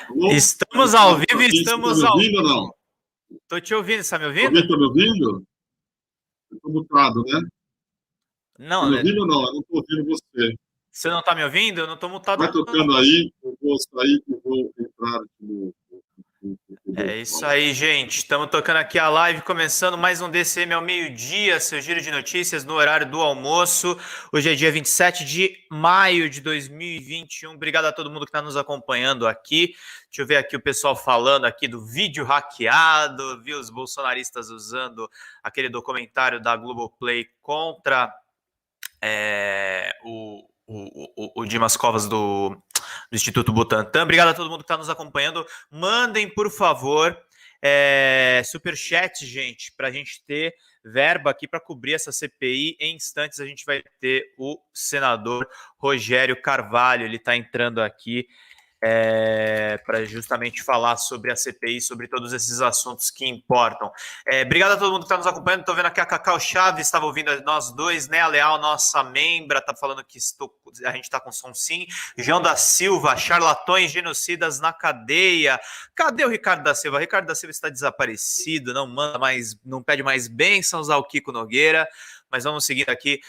Alô? Estamos ao vivo e Está estamos me ao ouvindo ou vivo. não? Estou te ouvindo, está me ouvindo? Alguém está me ouvindo? Estou mutado, né? Está Não, me ouvindo ou não? Eu não estou ouvindo você. você não está me ouvindo? Eu não estou Vai mutado, não. tocando aí, eu vou sair e vou entrar aqui no. É isso aí, gente. Estamos tocando aqui a live, começando mais um DCM ao meio-dia, seu giro de notícias no horário do almoço. Hoje é dia 27 de maio de 2021. Obrigado a todo mundo que está nos acompanhando aqui. Deixa eu ver aqui o pessoal falando aqui do vídeo hackeado, viu os bolsonaristas usando aquele documentário da Globoplay contra o Dimas Covas do Instituto Butantan. Obrigado a todo mundo que está nos acompanhando. Mandem, por favor, superchat, gente, para a gente ter verba aqui para cobrir essa CPI. Em instantes a gente vai ter o senador Rogério Carvalho. Ele está entrando aqui para justamente falar sobre a CPI, sobre todos esses assuntos que importam. Obrigado a todo mundo que está nos acompanhando. Estou vendo aqui a Cacau Chaves, estava ouvindo nós dois, né? A Leal, nossa membra, está falando que a gente está com som sim. João da Silva, charlatões genocidas na cadeia. Cadê o Ricardo da Silva? O Ricardo da Silva está desaparecido, não manda mais, não pede mais bênçãos ao Kiko Nogueira. Mas vamos seguir aqui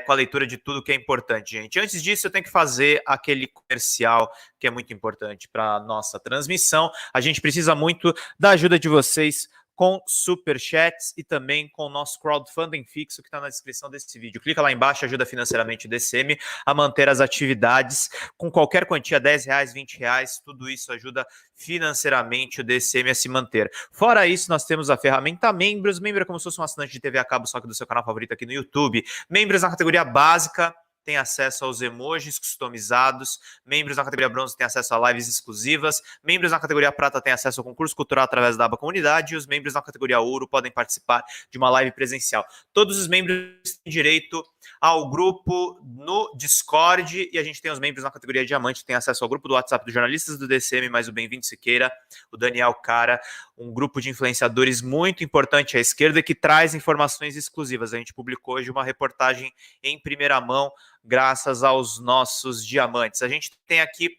com a leitura de tudo que é importante, gente. Antes disso, eu tenho que fazer aquele comercial que é muito importante para a nossa transmissão. A gente precisa muito da ajuda de vocês com superchats e também com o nosso crowdfunding fixo que está na descrição desse vídeo. Clica lá embaixo, ajuda financeiramente o DCM a manter as atividades com qualquer quantia, R$10, R$20, tudo isso ajuda financeiramente o DCM a se manter. Fora isso, nós temos a ferramenta Membros. Membro é como se fosse um assinante de TV a cabo, só que do seu canal favorito aqui no YouTube. Membros na categoria básica tem acesso aos emojis customizados, membros na categoria bronze têm acesso a lives exclusivas, membros na categoria prata têm acesso ao concurso cultural através da aba comunidade, e os membros na categoria ouro podem participar de uma live presencial. Todos os membros têm direito ao grupo no Discord, e a gente tem os membros na categoria diamante, que têm acesso ao grupo do WhatsApp dos jornalistas do DCM, mais o Bem-vindo Siqueira, o Daniel Cara, um grupo de influenciadores muito importante à esquerda que traz informações exclusivas. A gente publicou hoje uma reportagem em primeira mão, graças aos nossos diamantes. A gente tem aqui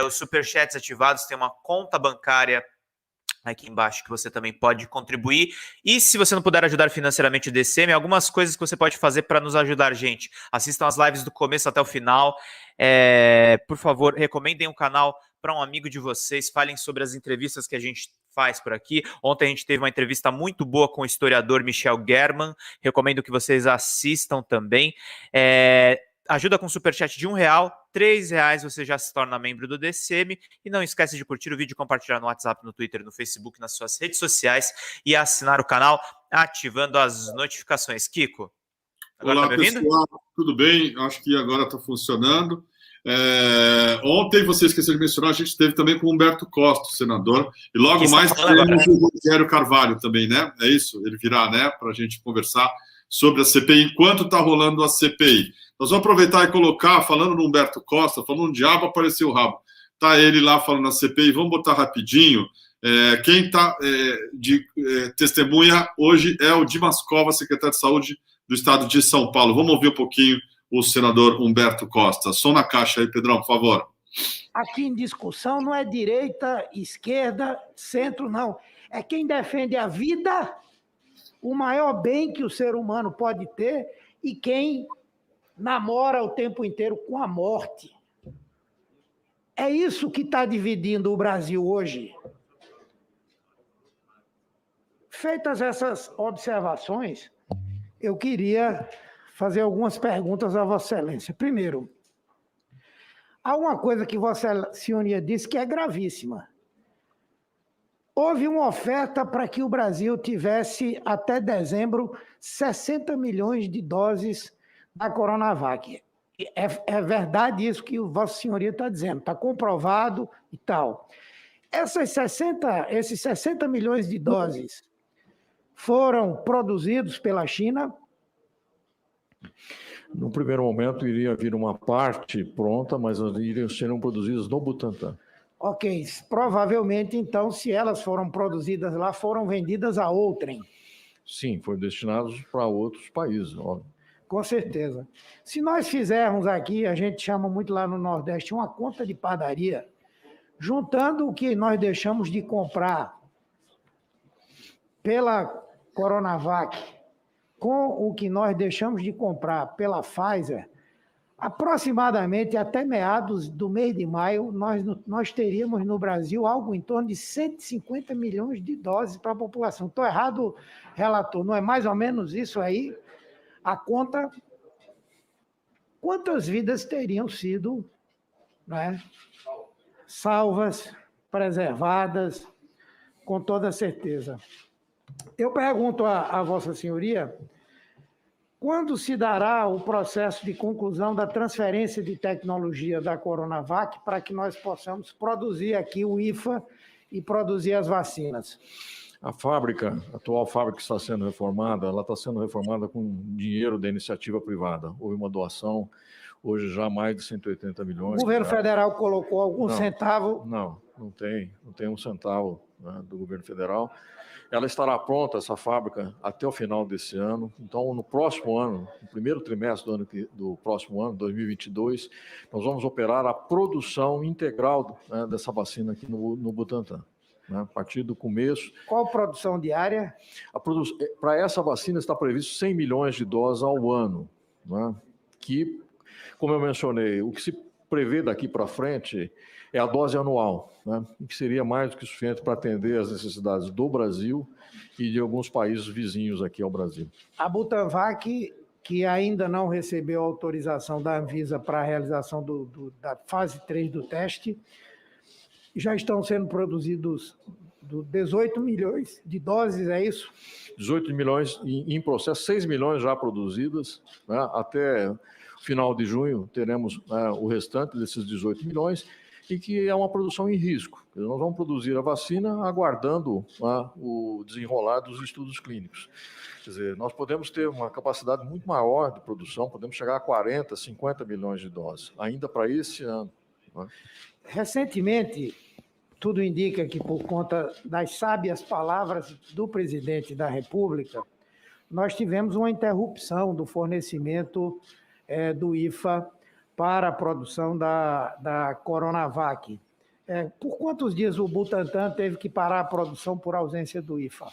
os superchats ativados, tem uma conta bancária aqui embaixo que você também pode contribuir. E se você não puder ajudar financeiramente o DCM, algumas coisas que você pode fazer para nos ajudar, gente. Assistam as lives do começo até o final. Por favor, recomendem o canal para um amigo de vocês, falem sobre as entrevistas que a gente faz por aqui. Ontem a gente teve uma entrevista muito boa com o historiador Michel German. Recomendo que vocês assistam também. Ajuda com superchat de R$1, R$3 você já se torna membro do DCM. E não esquece de curtir o vídeo, compartilhar no WhatsApp, no Twitter, no Facebook, nas suas redes sociais e assinar o canal ativando as notificações. Kiko, agora Olá, tá me ouvindo? pessoal, tudo bem? Acho que agora está funcionando. Ontem, você esqueceu de mencionar, a gente esteve também com o Humberto Costa, o senador, e logo mais teremos o Rogério Carvalho também, né? É isso? Ele virá, né? Para a gente conversar sobre a CPI, enquanto está rolando a CPI. Nós vamos aproveitar e colocar, falando no Humberto Costa, falando um diabo, apareceu o rabo. Tá ele lá falando na CPI, vamos botar rapidinho. Quem está de testemunha hoje é o Dimas Covas, secretário de Saúde do Estado de São Paulo. Vamos ouvir um pouquinho o senador Humberto Costa. Som na caixa aí, Pedrão, por favor. Aqui em discussão não é direita, esquerda, centro, não. É quem defende a vida, o maior bem que o ser humano pode ter, e quem namora o tempo inteiro com a morte. É isso que está dividindo o Brasil hoje. Feitas essas observações, eu queria fazer algumas perguntas a Vossa Excelência. Primeiro, há uma coisa que Vossa Senhoria disse que é gravíssima. Houve uma oferta para que o Brasil tivesse, até dezembro, 60 milhões de doses da Coronavac. É verdade isso que Vossa Senhoria está dizendo, está comprovado e tal. Esses 60 milhões de doses foram produzidos pela China? No primeiro momento, iria vir uma parte pronta, mas seriam produzidas no Butantan. Ok, provavelmente, então, se elas foram produzidas lá, foram vendidas a outrem. Sim, foram destinados para outros países, óbvio. Com certeza. Se nós fizermos aqui, a gente chama muito lá no Nordeste, uma conta de padaria, juntando o que nós deixamos de comprar pela Coronavac com o que nós deixamos de comprar pela Pfizer, aproximadamente até meados do mês de maio, nós teríamos no Brasil algo em torno de 150 milhões de doses para a população. Estou errado, relator? Não é mais ou menos isso aí? A conta, quantas vidas teriam sido, né, salvas, preservadas, com toda certeza. Eu pergunto a Vossa Senhoria, quando se dará o processo de conclusão da transferência de tecnologia da Coronavac para que nós possamos produzir aqui o IFA e produzir as vacinas? A fábrica, a atual fábrica que está sendo reformada, ela está sendo reformada com dinheiro da iniciativa privada. Houve uma doação, hoje já mais de 180 milhões. O governo federal colocou algum centavo? Não tem um centavo, né, do governo federal. Ela estará pronta, essa fábrica, até o final desse ano. Então, no próximo ano, no primeiro trimestre do próximo ano, 2022, nós vamos operar a produção integral, né, dessa vacina aqui no Butantan. Né, a partir do começo. Qual produção diária? Para essa vacina está previsto 100 milhões de doses ao ano, né, que, como eu mencionei, o que se prevê daqui para frente é a dose anual, né, que seria mais do que suficiente para atender as necessidades do Brasil e de alguns países vizinhos aqui ao Brasil. A Butanvac, que ainda não recebeu autorização da Anvisa para a realização da fase 3 do teste, já estão sendo produzidos 18 milhões de doses, é isso? 18 milhões em processo, 6 milhões já produzidas, né? Até final de junho teremos, né, o restante desses 18 milhões, e que é uma produção em risco. Nós vamos produzir a vacina aguardando, né, o desenrolar dos estudos clínicos. Quer dizer, nós podemos ter uma capacidade muito maior de produção, podemos chegar a 40, 50 milhões de doses, ainda para esse ano. Né? Recentemente, tudo indica que por conta das sábias palavras do presidente da República, nós tivemos uma interrupção do fornecimento do IFA para a produção da Coronavac. Por quantos dias o Butantan teve que parar a produção por ausência do IFA?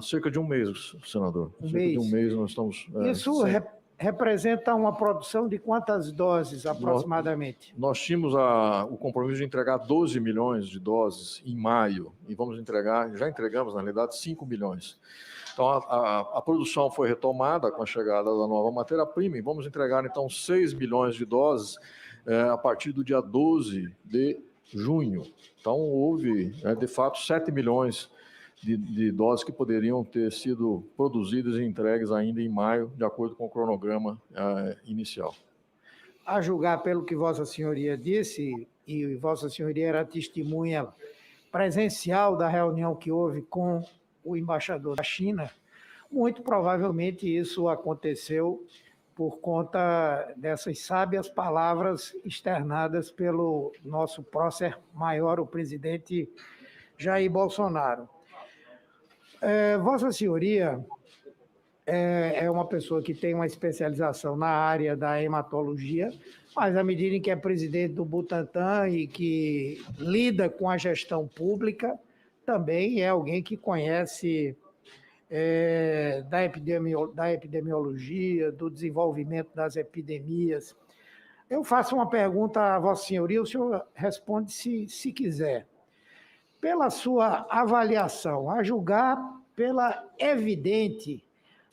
Cerca de um mês, senador. Um mês. De um mês nós estamos... Isso representa uma produção de quantas doses, aproximadamente? Nós tínhamos o compromisso de entregar 12 milhões de doses em maio, e já entregamos, na realidade, 5 milhões. Então, a produção foi retomada com a chegada da nova matéria-prima, e vamos entregar, então, 6 milhões de doses a partir do dia 12 de junho. Então, houve, de fato, 7 milhões de doses que poderiam ter sido produzidas e entregues ainda em maio, de acordo com o cronograma inicial. A julgar pelo que Vossa Senhoria disse, e Vossa Senhoria era testemunha presencial da reunião que houve com o embaixador da China, muito provavelmente isso aconteceu por conta dessas sábias palavras externadas pelo nosso prócer maior, o presidente Jair Bolsonaro. Vossa Senhoria é uma pessoa que tem uma especialização na área da hematologia, mas à medida em que é presidente do Butantan e que lida com a gestão pública, também é alguém que conhece da epidemiologia, do desenvolvimento das epidemias. Eu faço uma pergunta a Vossa Senhoria, o senhor responde se quiser. Pela sua avaliação, a julgar pela evidente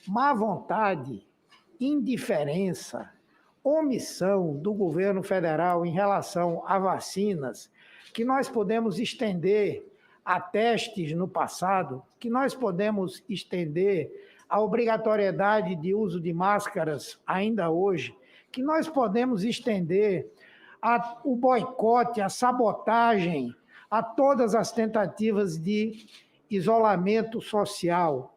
má vontade, indiferença, omissão do governo federal em relação a vacinas, que nós podemos estender a testes no passado, que nós podemos estender a obrigatoriedade de uso de máscaras ainda hoje, que nós podemos estender o boicote, a sabotagem, a todas as tentativas de isolamento social.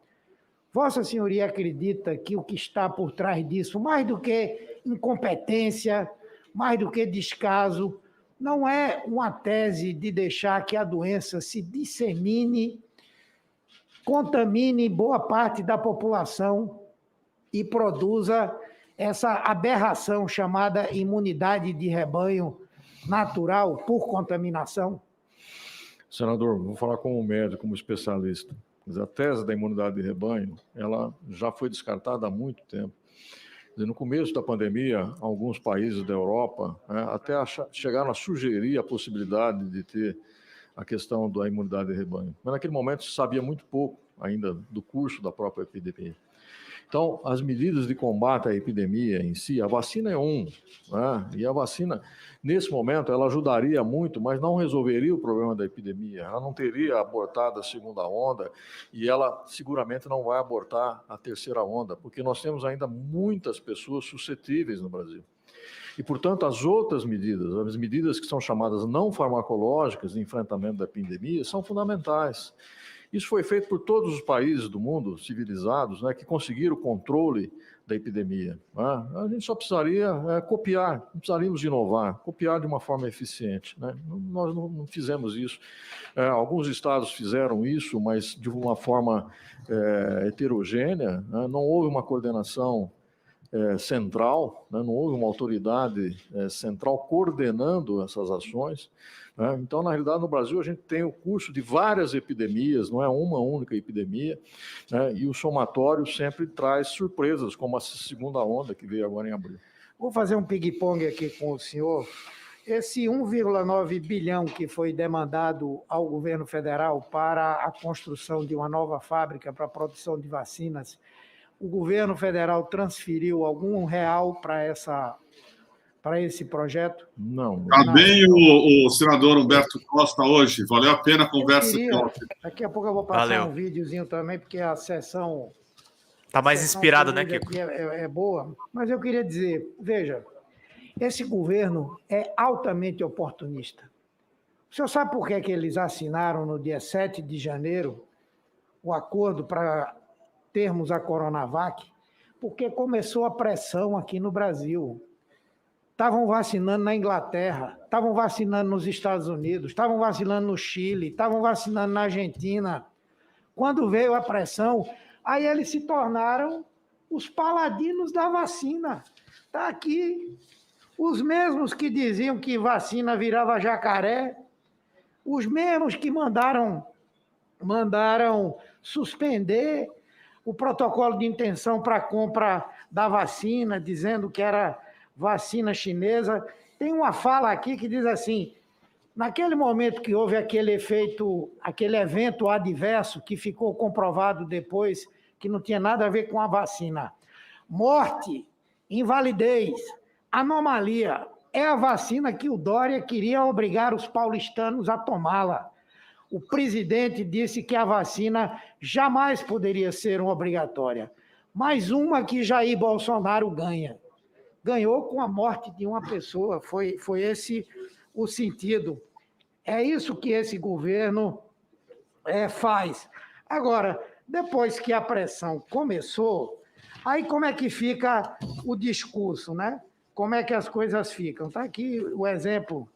Vossa Senhoria acredita que o que está por trás disso, mais do que incompetência, mais do que descaso, não é uma tese de deixar que a doença se dissemine, contamine boa parte da população e produza essa aberração chamada imunidade de rebanho natural por contaminação? Senador, vou falar como médico, como especialista. A tese da imunidade de rebanho, ela já foi descartada há muito tempo. No começo da pandemia, alguns países da Europa até chegaram a sugerir a possibilidade de ter a questão da imunidade de rebanho. Mas naquele momento se sabia muito pouco ainda do curso da própria epidemia. Então, as medidas de combate à epidemia em si, a vacina é e a vacina, nesse momento, ela ajudaria muito, mas não resolveria o problema da epidemia. Ela não teria abortado a segunda onda e ela seguramente não vai abortar a terceira onda, porque nós temos ainda muitas pessoas suscetíveis no Brasil. E, portanto, as outras medidas, as medidas que são chamadas não farmacológicas de enfrentamento da epidemia, são fundamentais. Isso foi feito por todos os países do mundo civilizados, que conseguiram o controle da epidemia. A gente só precisaria copiar, não precisaríamos inovar, copiar de uma forma eficiente. Nós não fizemos isso. Alguns estados fizeram isso, mas de uma forma heterogênea, não houve uma coordenação central, não houve uma autoridade central coordenando essas ações. Então, na realidade, no Brasil, a gente tem o curso de várias epidemias, não é uma única epidemia, e o somatório sempre traz surpresas, como a segunda onda que veio agora em abril. Vou fazer um ping-pong aqui com o senhor. Esse 1,9 bilhão que foi demandado ao governo federal para a construção de uma nova fábrica para a produção de vacinas, o governo federal transferiu algum real para esse projeto? Não. Está bem o senador Humberto Costa hoje. Valeu a pena a conversa. Daqui a pouco eu vou passar um videozinho também, porque a sessão... Está mais inspirado, né, Kiko? É boa. Mas eu queria dizer, veja, esse governo é altamente oportunista. O senhor sabe por que eles assinaram no dia 7 de janeiro o acordo para termos a Coronavac? Porque começou a pressão aqui no Brasil. Estavam vacinando na Inglaterra, estavam vacinando nos Estados Unidos, estavam vacinando no Chile, estavam vacinando na Argentina. Quando veio a pressão, aí eles se tornaram os paladinos da vacina. Está aqui os mesmos que diziam que vacina virava jacaré, os mesmos que mandaram suspender o protocolo de intenção para a compra da vacina, dizendo que era vacina chinesa. Tem uma fala aqui que diz assim: naquele momento que houve aquele evento adverso que ficou comprovado depois que não tinha nada a ver com a vacina, morte, invalidez, anomalia, é a vacina que o Dória queria obrigar os paulistanos a tomá-la. O presidente disse que a vacina jamais poderia ser uma obrigatória. Mais uma que Jair Bolsonaro ganha. Ganhou com a morte de uma pessoa, foi esse o sentido. É isso que esse governo faz. Agora, depois que a pressão começou, aí como é que fica o discurso, né? Como é que as coisas ficam? Está aqui o exemplo.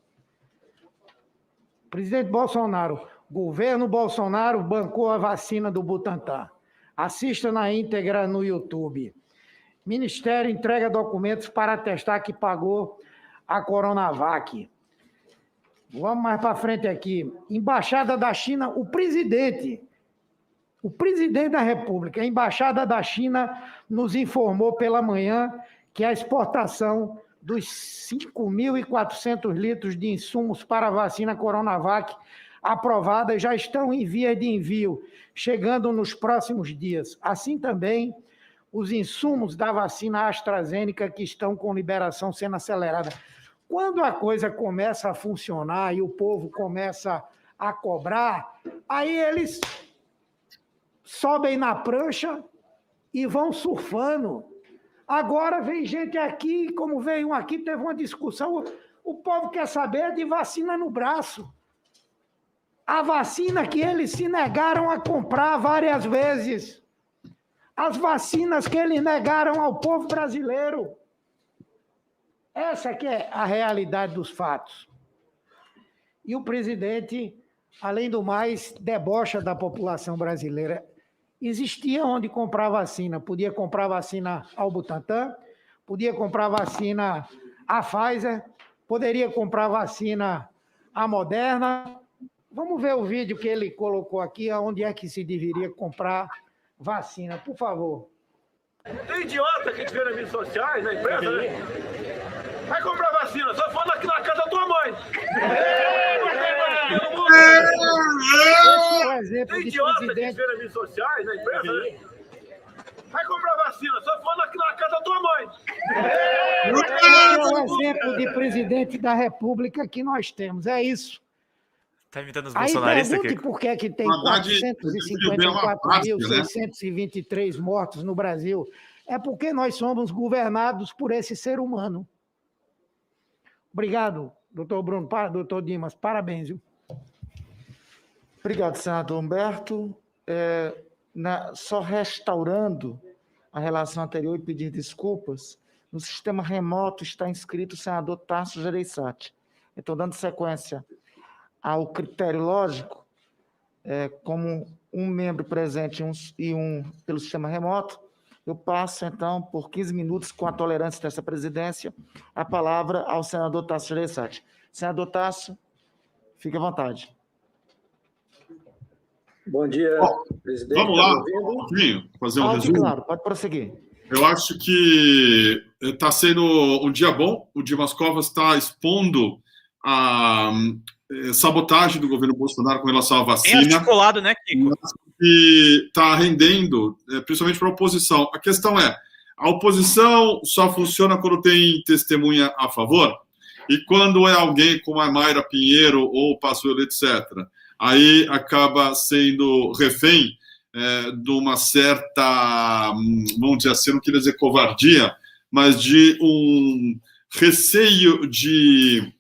Presidente Bolsonaro, governo Bolsonaro bancou a vacina do Butantan. Assista na íntegra no YouTube. Ministério entrega documentos para atestar que pagou a Coronavac. Vamos mais para frente aqui. Embaixada da China, o presidente da República, a Embaixada da China nos informou pela manhã que a exportação dos 5.400 litros de insumos para a vacina Coronavac aprovada já estão em via de envio, chegando nos próximos dias. Assim também os insumos da vacina AstraZeneca que estão com liberação sendo acelerada. Quando a coisa começa a funcionar e o povo começa a cobrar, aí eles sobem na prancha e vão surfando. Agora vem gente aqui, como veio um aqui, teve uma discussão, o povo quer saber de vacina no braço. A vacina que eles se negaram a comprar várias vezes. As vacinas que eles negaram ao povo brasileiro. Essa que é a realidade dos fatos. E o presidente, além do mais, debocha da população brasileira. Existia onde comprar vacina. Podia comprar vacina ao Butantan, podia comprar vacina à Pfizer, poderia comprar vacina a Moderna. Vamos ver o vídeo que ele colocou aqui, onde é que se deveria comprar vacina, por favor. Tem idiota que te vê nas redes sociais, na empresa, né? Vai comprar vacina, só falando aqui na casa da tua mãe. Esse é o exemplo Tem de idiota que te presidente. vê nas redes sociais, na empresa, né? Vai comprar vacina, só falando aqui na casa da tua mãe. Esse é o exemplo de presidente da República que nós temos, é isso. Tá imitando os Aí bolsonaristas aqui. pergunte por que que tem Haddad distribuiu uma fácil, né? 454.623 mortos no Brasil. É porque nós somos governados por esse ser humano. Obrigado, doutor Bruno, doutor Dimas, parabéns. Viu? Obrigado, senador Humberto. Só restaurando a relação anterior e pedir desculpas, no sistema remoto está inscrito o senador Tasso Gereissati. Estou dando sequência ao critério lógico, como um membro presente e um pelo sistema remoto, eu passo, então, por 15 minutos, com a tolerância dessa presidência, a palavra ao senador Tasso Gereissati. Senador Tasso, fique à vontade. Bom dia, presidente. Vamos lá, fazer um resumo. Claro, pode prosseguir. Eu acho que está sendo um dia bom. O Dimas Covas está expondo a sabotagem do governo Bolsonaro com relação à vacina. Bem articulado, né, Kiko? E está rendendo, principalmente para a oposição. A questão é, a oposição só funciona quando tem testemunha a favor? E quando é alguém como a Mayra Pinheiro ou o Pazuello, etc., aí acaba sendo refém de uma certa, vamos dizer assim, não queria dizer covardia, mas de um receio de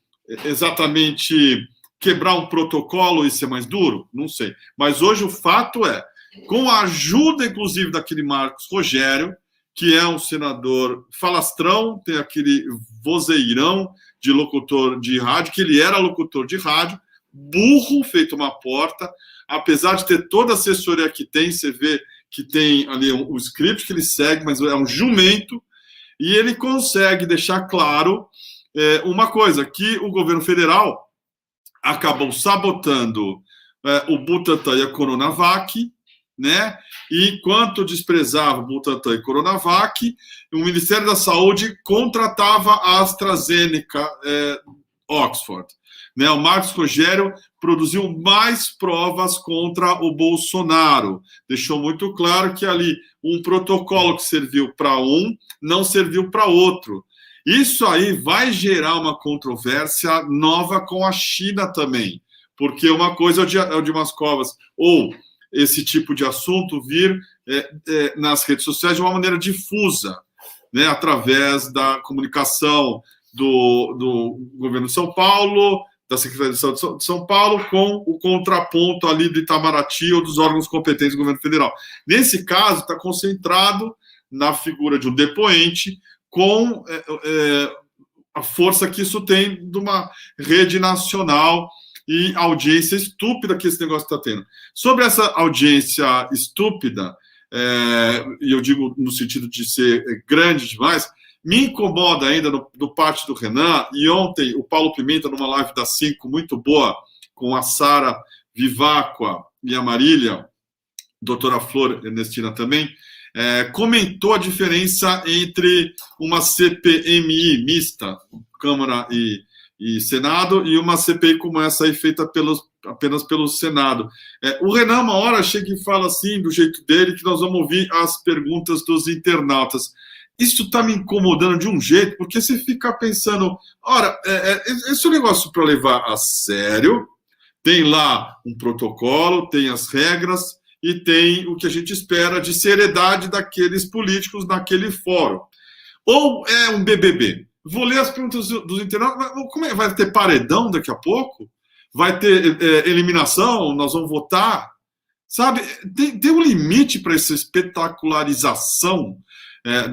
exatamente quebrar um protocolo e ser mais duro? Não sei. Mas hoje o fato é, com a ajuda, inclusive, daquele Marcos Rogério, que é um senador falastrão, tem aquele vozeirão de locutor de rádio, que ele era locutor de rádio, burro, feito uma porta, apesar de ter toda a assessoria que tem, você vê que tem ali o script que ele segue, mas é um jumento, e ele consegue deixar claro uma coisa, que o governo federal acabou sabotando o Butantan e a Coronavac, né? E enquanto desprezava o Butantan e Coronavac, o Ministério da Saúde contratava a AstraZeneca Oxford. Né? O Marcos Rogério produziu mais provas contra o Bolsonaro. Deixou muito claro que ali um protocolo que serviu para um não serviu para outro. Isso aí vai gerar uma controvérsia nova com a China também, porque uma coisa é o Dimas Covas, ou esse tipo de assunto vir nas redes sociais de uma maneira difusa, né, através da comunicação do governo de São Paulo, da Secretaria de Saúde de São Paulo, com o contraponto ali do Itamaraty ou dos órgãos competentes do governo federal. Nesse caso, está concentrado na figura de um depoente, com a força que isso tem de uma rede nacional e audiência estúpida que esse negócio está tendo. Sobre essa audiência estúpida, e eu digo no sentido de ser grande demais, me incomoda ainda do parte do Renan, e ontem o Paulo Pimenta, numa live das 5, muito boa, com a Sara Vivacqua e a Marília, doutora Flor Ernestina também, comentou a diferença entre uma CPMI mista, Câmara e Senado, e uma CPI como essa aí, feita apenas pelo Senado. O Renan, uma hora, chega e fala assim, do jeito dele, que nós vamos ouvir as perguntas dos internautas. Isso está me incomodando de um jeito, porque você fica pensando, ora, esse é um negócio para levar a sério, tem lá um protocolo, tem as regras, e tem o que a gente espera de seriedade daqueles políticos naquele fórum. Ou é um BBB? Vou ler as perguntas dos internautas. Como é? Vai ter paredão daqui a pouco? Vai ter eliminação? Nós vamos votar? Sabe, tem um limite para essa espetacularização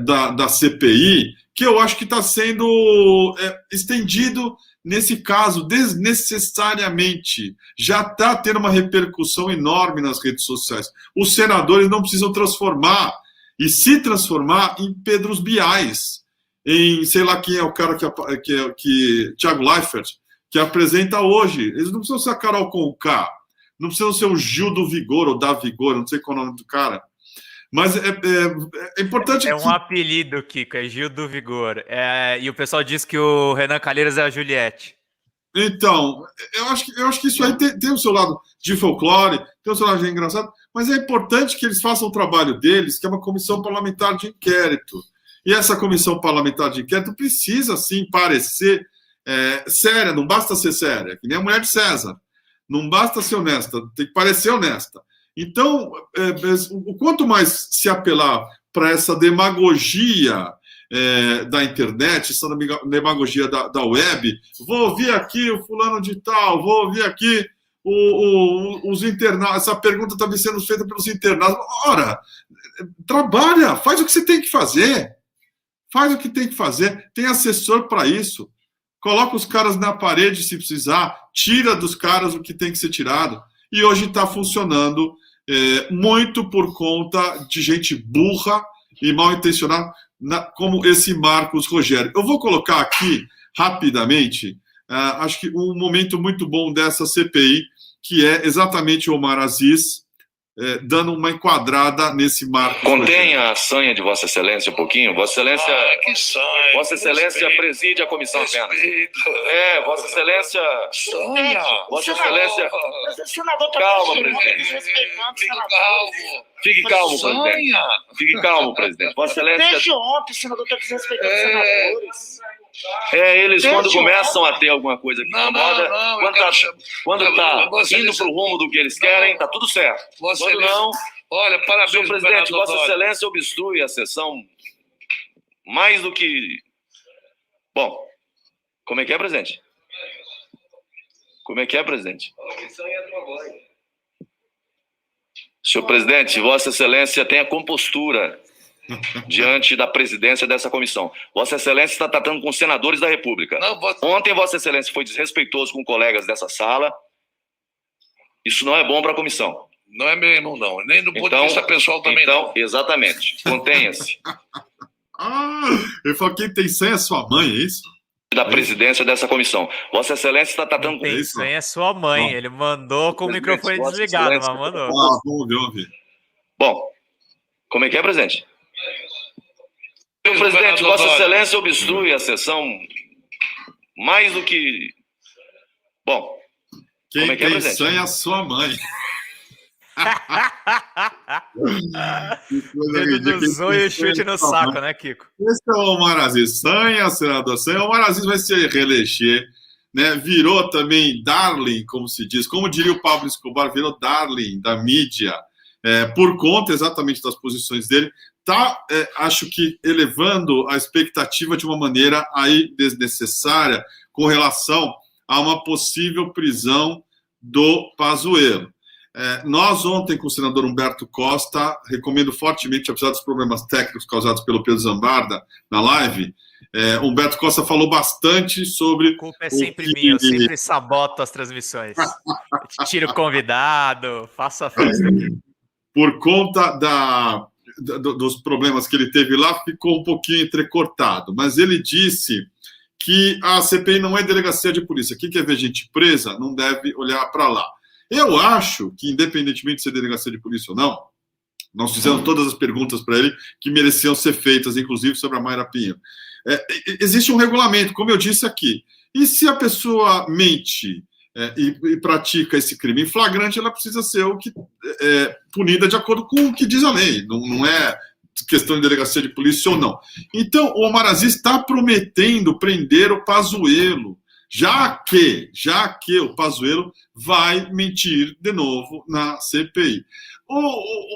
da CPI, que eu acho que está sendo estendido, nesse caso, desnecessariamente. Já está tendo uma repercussão enorme nas redes sociais. Os senadores não precisam transformar, e se transformar, em Pedros Biais. em, sei lá quem é o cara que Thiago Leifert, que apresenta hoje. Eles não precisam ser a Carol Conká, não precisam ser o Gil do Vigor, ou da Vigor, não sei qual é o nome do cara. Mas é importante... É um apelido, Kiko, é Gil do Vigor. E o pessoal diz que o Renan Calheiros é a Juliette. Então, eu acho que isso aí tem o seu lado de folclore, tem o seu lado de engraçado, mas é importante que eles façam o trabalho deles, que é uma comissão parlamentar de inquérito. E essa comissão parlamentar de inquérito precisa, sim, parecer séria, não basta ser séria, que nem a mulher de César. Não basta ser honesta, tem que parecer honesta. Então, o quanto mais se apelar para essa demagogia da internet, essa demagogia da web, vou ouvir aqui o fulano de tal, vou ouvir aqui os internautas, essa pergunta está sendo feita pelos internautas. Ora, trabalha, faz o que você tem que fazer. Faz o que tem que fazer, tem assessor para isso. Coloca os caras na parede se precisar, tira dos caras o que tem que ser tirado. E hoje está funcionando muito por conta de gente burra e mal intencionada, como esse Marcos Rogério. Eu vou colocar aqui, rapidamente, acho que um momento muito bom dessa CPI, que é exatamente o Omar Aziz dando uma enquadrada nesse Marcos Contenha Rogério. A sanha de Vossa Excelência um pouquinho. Vossa Excelência, que sanha, Vossa Excelência respeito, preside a comissão apenas. respeito. Vossa Excelência... Sanha. Vossa Excelência... Mas o senador tá Calma, desrespeitando presidente. os senadores. Fique calmo, presidente. Sanha. Fique calmo, presidente. Vossa Excelência... Desde ontem o senador está desrespeitando os senadores. Eles Desde quando começam ontem. a ter alguma coisa que Não, incomoda, não, quando está Vossa indo Excelência- para o rumo do que eles querem, está tudo certo. Vossa Quando Excelência- não, Olha, parabéns, senhor presidente, governador Vossa Dória. Excelência obstrui a sessão mais do que... Bom, como é que é, presidente? Como é que é, presidente? Senhor presidente, Vossa Excelência tem a compostura diante da presidência dessa comissão. Vossa Excelência está tratando com os senadores da República. Não, Vossa- Ontem Vossa Excelência foi desrespeitoso com colegas dessa sala. Isso não é bom para a comissão. Não é mesmo, não. Nem do ponto de vista pessoal também então, não. exatamente. Contenha-se Ele falou, quem tem senha é sua mãe, é isso? da presidência dessa comissão. Vossa Excelência está tratando com... Tem isso? senha é sua mãe. Não. Ele mandou com o Presidente, microfone Vossa desligado, Excelência- mas mandou. Vamos ver. Bom, como é que é, presidente? Senhor presidente, Governador Vossa Dória. Excelência obstrui a sessão mais do que... Bom, Quem Como é que é, tem presidente? senha é a sua mãe. Que coisa Dedo ridícula. do Quem zóio tem e chute senha é no sua saco, mãe. né, Kiko? Esse é o Omar Aziz. Sanha, senador Sanha. O Omar Aziz vai se reeleger, né? Virou também darling, como se diz. Como diria o Pablo Escobar, virou darling da mídia, por conta exatamente das posições dele. Tá, acho que elevando a expectativa de uma maneira aí desnecessária com relação a uma possível prisão do Pazuello. Nós ontem, com o senador Humberto Costa, recomendo fortemente, apesar dos problemas técnicos causados pelo Pedro Zambarda na live, Humberto Costa falou bastante sobre... A culpa é sempre minha, eu sempre saboto as transmissões. Tiro o convidado, faço a festa aqui. Por conta dos problemas que ele teve lá, ficou um pouquinho entrecortado, mas ele disse que a CPI não é delegacia de polícia. Quem quer ver gente presa não deve olhar para lá. Eu acho que, independentemente de ser delegacia de polícia ou não, nós fizemos todas as perguntas para ele que mereciam ser feitas, inclusive sobre a Mayra Pinheiro. Existe um regulamento, como eu disse aqui. E se a pessoa mente e pratica esse crime em flagrante, ela precisa ser punida de acordo com o que diz a lei. Não é questão de delegacia de polícia ou não. Então, o Omar Aziz está prometendo prender o Pazuello, já que o Pazuello vai mentir de novo na CPI.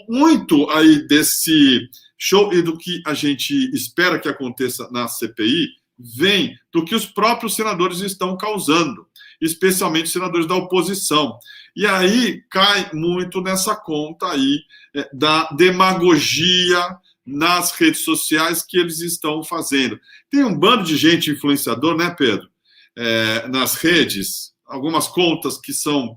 Muito aí desse show e do que a gente espera que aconteça na CPI vem do que os próprios senadores estão causando, especialmente os senadores da oposição. E aí cai muito nessa conta aí da demagogia nas redes sociais que eles estão fazendo. Tem um bando de gente influenciador, né, Pedro? Nas redes, algumas contas que são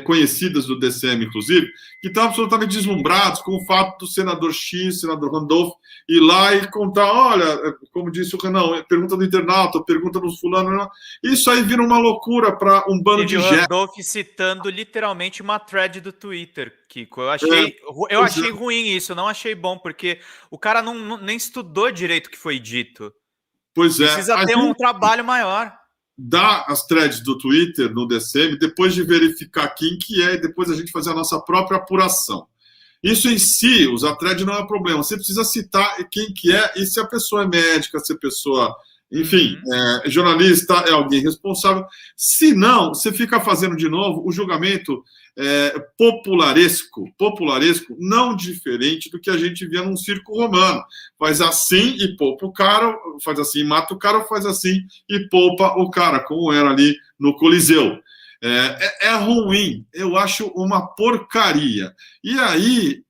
conhecidas do DCM, inclusive, que estão absolutamente deslumbrados com o fato do senador X, senador Randolph, ir lá e contar, olha, como disse o Renan, pergunta do internauta, pergunta do fulano, isso aí vira uma loucura para um bando de gente. Randolph citando literalmente uma thread do Twitter, Kiko. Eu achei ruim isso, não achei bom, porque o cara nem estudou direito o que foi dito. Pois é. Precisa ter um trabalho maior. Dá as threads do Twitter no DCM, depois de verificar quem que é, e depois a gente fazer a nossa própria apuração. Isso em si, usar thread não é problema. Você precisa citar quem que é, e se a pessoa é médica, se a pessoa, enfim, é jornalista, é alguém responsável. Se não, você fica fazendo de novo o julgamento popularesco, não diferente do que a gente via num circo romano. Faz assim e poupa o cara, faz assim e mata o cara, faz assim e poupa o cara, como era ali no Coliseu. É ruim, eu acho uma porcaria. E aí,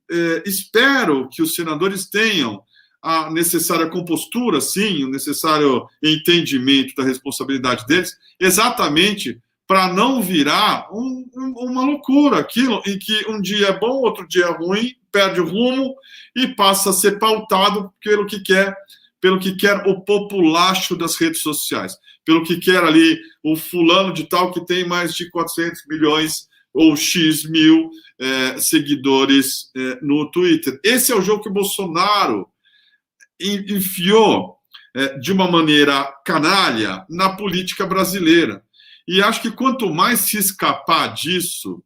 espero que os senadores tenham a necessária compostura, sim, o necessário entendimento da responsabilidade deles, exatamente para não virar uma loucura, aquilo em que um dia é bom, outro dia é ruim, perde o rumo e passa a ser pautado pelo que quer o populacho das redes sociais, pelo que quer ali o fulano de tal que tem mais de 400 milhões ou X mil seguidores no Twitter. Esse é o jogo que o Bolsonaro enfiou de uma maneira canalha na política brasileira. E acho que quanto mais se escapar disso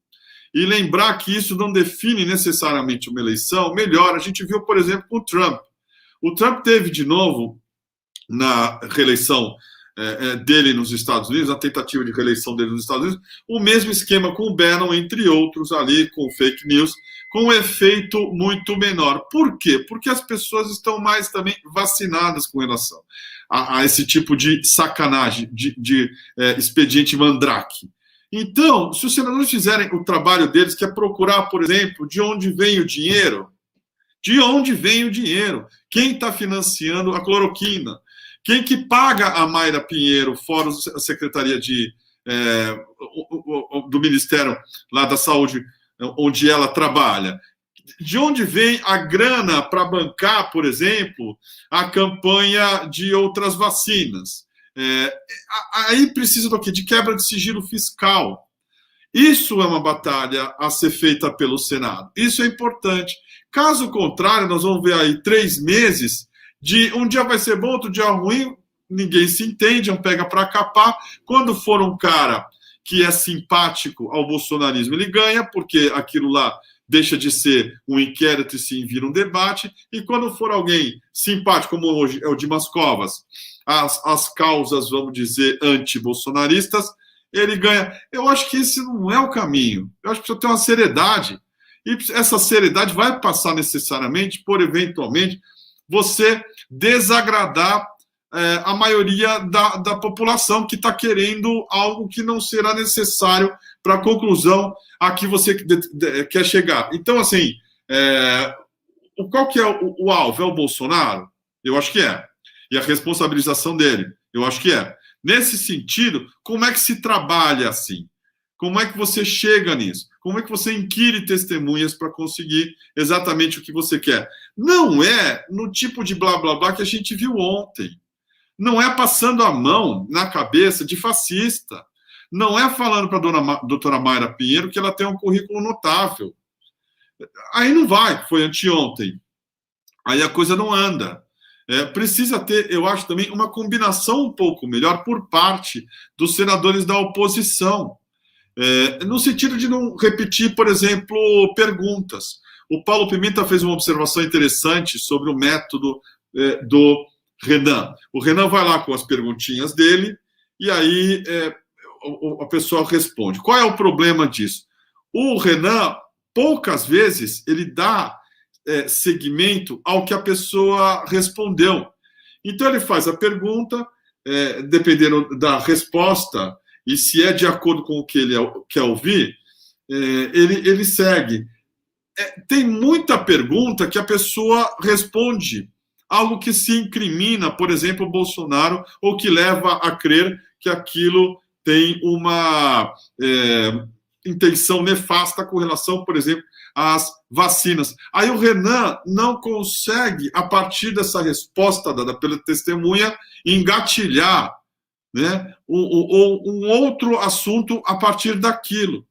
e lembrar que isso não define necessariamente uma eleição, melhor. A gente viu, por exemplo, com o Trump. O Trump teve, de novo, na reeleição dele nos Estados Unidos, a tentativa de reeleição dele nos Estados Unidos, o mesmo esquema com o Bannon, entre outros, ali com fake news, com um efeito muito menor. Por quê? Porque as pessoas estão mais também vacinadas com relação a esse tipo de sacanagem, de expediente mandrake. Então, se os senadores fizerem o trabalho deles, que é procurar, por exemplo, de onde vem o dinheiro, quem está financiando a cloroquina, quem que paga a Mayra Pinheiro, fora a Secretaria do Ministério lá da Saúde, onde ela trabalha, de onde vem a grana para bancar, por exemplo, a campanha de outras vacinas? Aí precisa do quê? De quebra de sigilo fiscal. Isso é uma batalha a ser feita pelo Senado. Isso é importante. Caso contrário, nós vamos ver aí 3 meses de um dia vai ser bom, outro dia ruim, ninguém se entende, um pega para capar. Quando for um cara que é simpático ao bolsonarismo, ele ganha, porque aquilo lá deixa de ser um inquérito e sim vira um debate, e quando for alguém simpático, como hoje é o Dimas Covas, as causas, vamos dizer, anti-bolsonaristas, ele ganha. Eu acho que esse não é o caminho. Eu acho que precisa ter uma seriedade, e essa seriedade vai passar necessariamente por, eventualmente, você desagradar a maioria da população que está querendo algo que não será necessário para a conclusão a que você quer chegar. Então, assim, qual que é o alvo? É o Bolsonaro? Eu acho que é. E a responsabilização dele? Eu acho que é. Nesse sentido, como é que se trabalha assim? Como é que você chega nisso? Como é que você inquire testemunhas para conseguir exatamente o que você quer? Não é no tipo de blá, blá, blá que a gente viu ontem. Não é passando a mão na cabeça de fascista. Não é falando para a doutora Mayra Pinheiro que ela tem um currículo notável. Aí não vai, foi anteontem. Aí a coisa não anda. Precisa ter, eu acho também, uma combinação um pouco melhor por parte dos senadores da oposição. No sentido de não repetir, por exemplo, perguntas. O Paulo Pimenta fez uma observação interessante sobre o método do Renan. O Renan vai lá com as perguntinhas dele e aí a pessoa responde. Qual é o problema disso? O Renan, poucas vezes, ele dá seguimento ao que a pessoa respondeu. Então, ele faz a pergunta, dependendo da resposta, e se é de acordo com o que ele quer ouvir, ele segue. Tem muita pergunta que a pessoa responde algo que se incrimina, por exemplo, o Bolsonaro, ou que leva a crer que aquilo tem uma intenção nefasta com relação, por exemplo, às vacinas. Aí o Renan não consegue, a partir dessa resposta dada pela testemunha, engatilhar, né, um outro assunto a partir daquilo.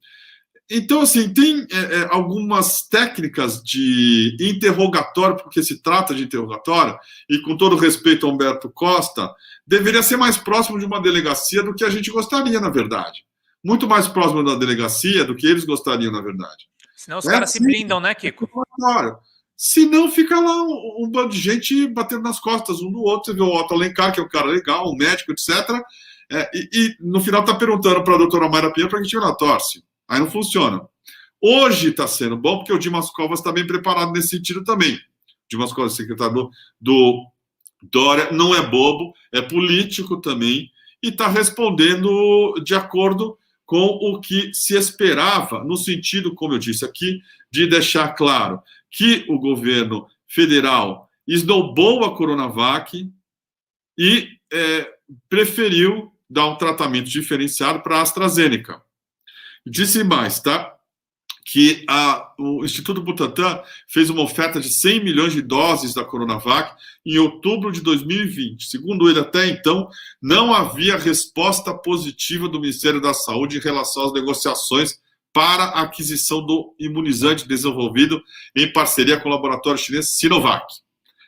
Então, assim, tem algumas técnicas de interrogatório, porque se trata de interrogatório, e com todo respeito a Humberto Costa, deveria ser mais próximo de uma delegacia do que a gente gostaria, na verdade. Muito mais próximo da delegacia do que eles gostariam, na verdade. Senão os caras se blindam, né, Kiko? Se não, fica lá um bando de gente batendo nas costas um do outro. Você vê o Otto Alencar, que é um cara legal, um médico, etc. E no final está perguntando para a doutora Mayra Pinheiro para que time ela torce. Aí não funciona. Hoje está sendo bom, porque o Dimas Covas está bem preparado nesse sentido também. O Dimas Covas, secretário do Dória, não é bobo, é político também, e está respondendo de acordo com o que se esperava, no sentido, como eu disse aqui, de deixar claro que o governo federal esnobou a Coronavac e preferiu dar um tratamento diferenciado para a AstraZeneca. Disse mais, tá? Que o Instituto Butantan fez uma oferta de 100 milhões de doses da Coronavac em outubro de 2020. Segundo ele, até então, não havia resposta positiva do Ministério da Saúde em relação às negociações para a aquisição do imunizante desenvolvido em parceria com o laboratório chinês Sinovac.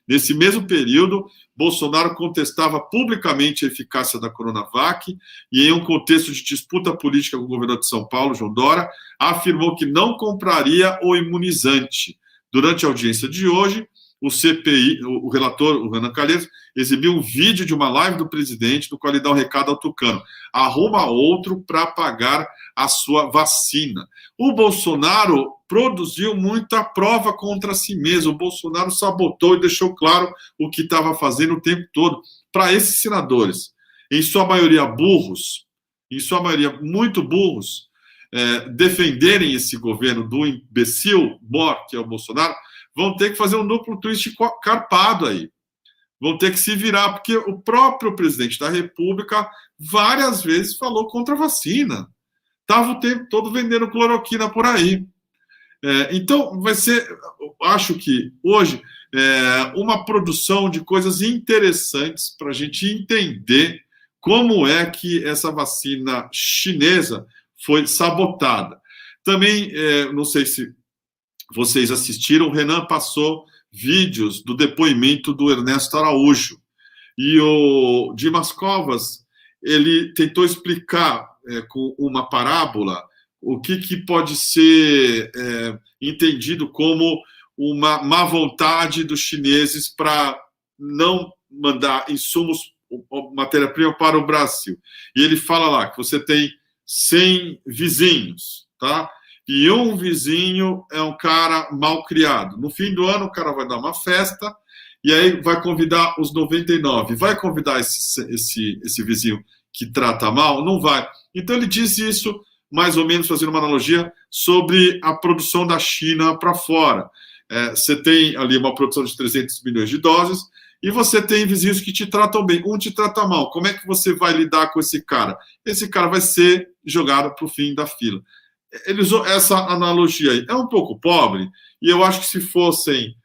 Nesse mesmo período, Bolsonaro contestava publicamente a eficácia da Coronavac e, em um contexto de disputa política com o governador de São Paulo, João Dória, afirmou que não compraria o imunizante. Durante a audiência de hoje, o CPI, o relator, o Renan Calheiros, exibiu um vídeo de uma live do presidente, no qual ele dá um recado ao Tucano: arruma outro para pagar a sua vacina. O Bolsonaro produziu muita prova contra si mesmo. O Bolsonaro sabotou e deixou claro o que estava fazendo o tempo todo. Para esses senadores, em sua maioria burros, em sua maioria muito burros, defenderem esse governo do imbecil mor, que é o Bolsonaro, vão ter que fazer um duplo twist carpado aí. Vão ter que se virar, porque o próprio presidente da República várias vezes falou contra a vacina. Estava o tempo todo vendendo cloroquina por aí. Então, vai ser, acho que hoje, uma produção de coisas interessantes para a gente entender como é que essa vacina chinesa foi sabotada. Também, não sei se vocês assistiram, o Renan passou vídeos do depoimento do Ernesto Araújo. E o Dimas Covas, ele tentou explicar com uma parábola o que pode ser entendido como uma má vontade dos chineses para não mandar insumos, matéria-prima para o Brasil. E ele fala lá que você tem 100 vizinhos, tá? E um vizinho é um cara mal criado. No fim do ano, o cara vai dar uma festa e aí vai convidar os 99. Vai convidar esse vizinho que trata mal? Não vai. Então, ele diz isso, mais ou menos, fazendo uma analogia sobre a produção da China para fora. Você tem ali uma produção de 300 milhões de doses e você tem vizinhos que te tratam bem. Um te trata mal. Como é que você vai lidar com esse cara? Esse cara vai ser jogado para o fim da fila. Ele usou essa analogia aí. É um pouco pobre, e eu acho que se fossem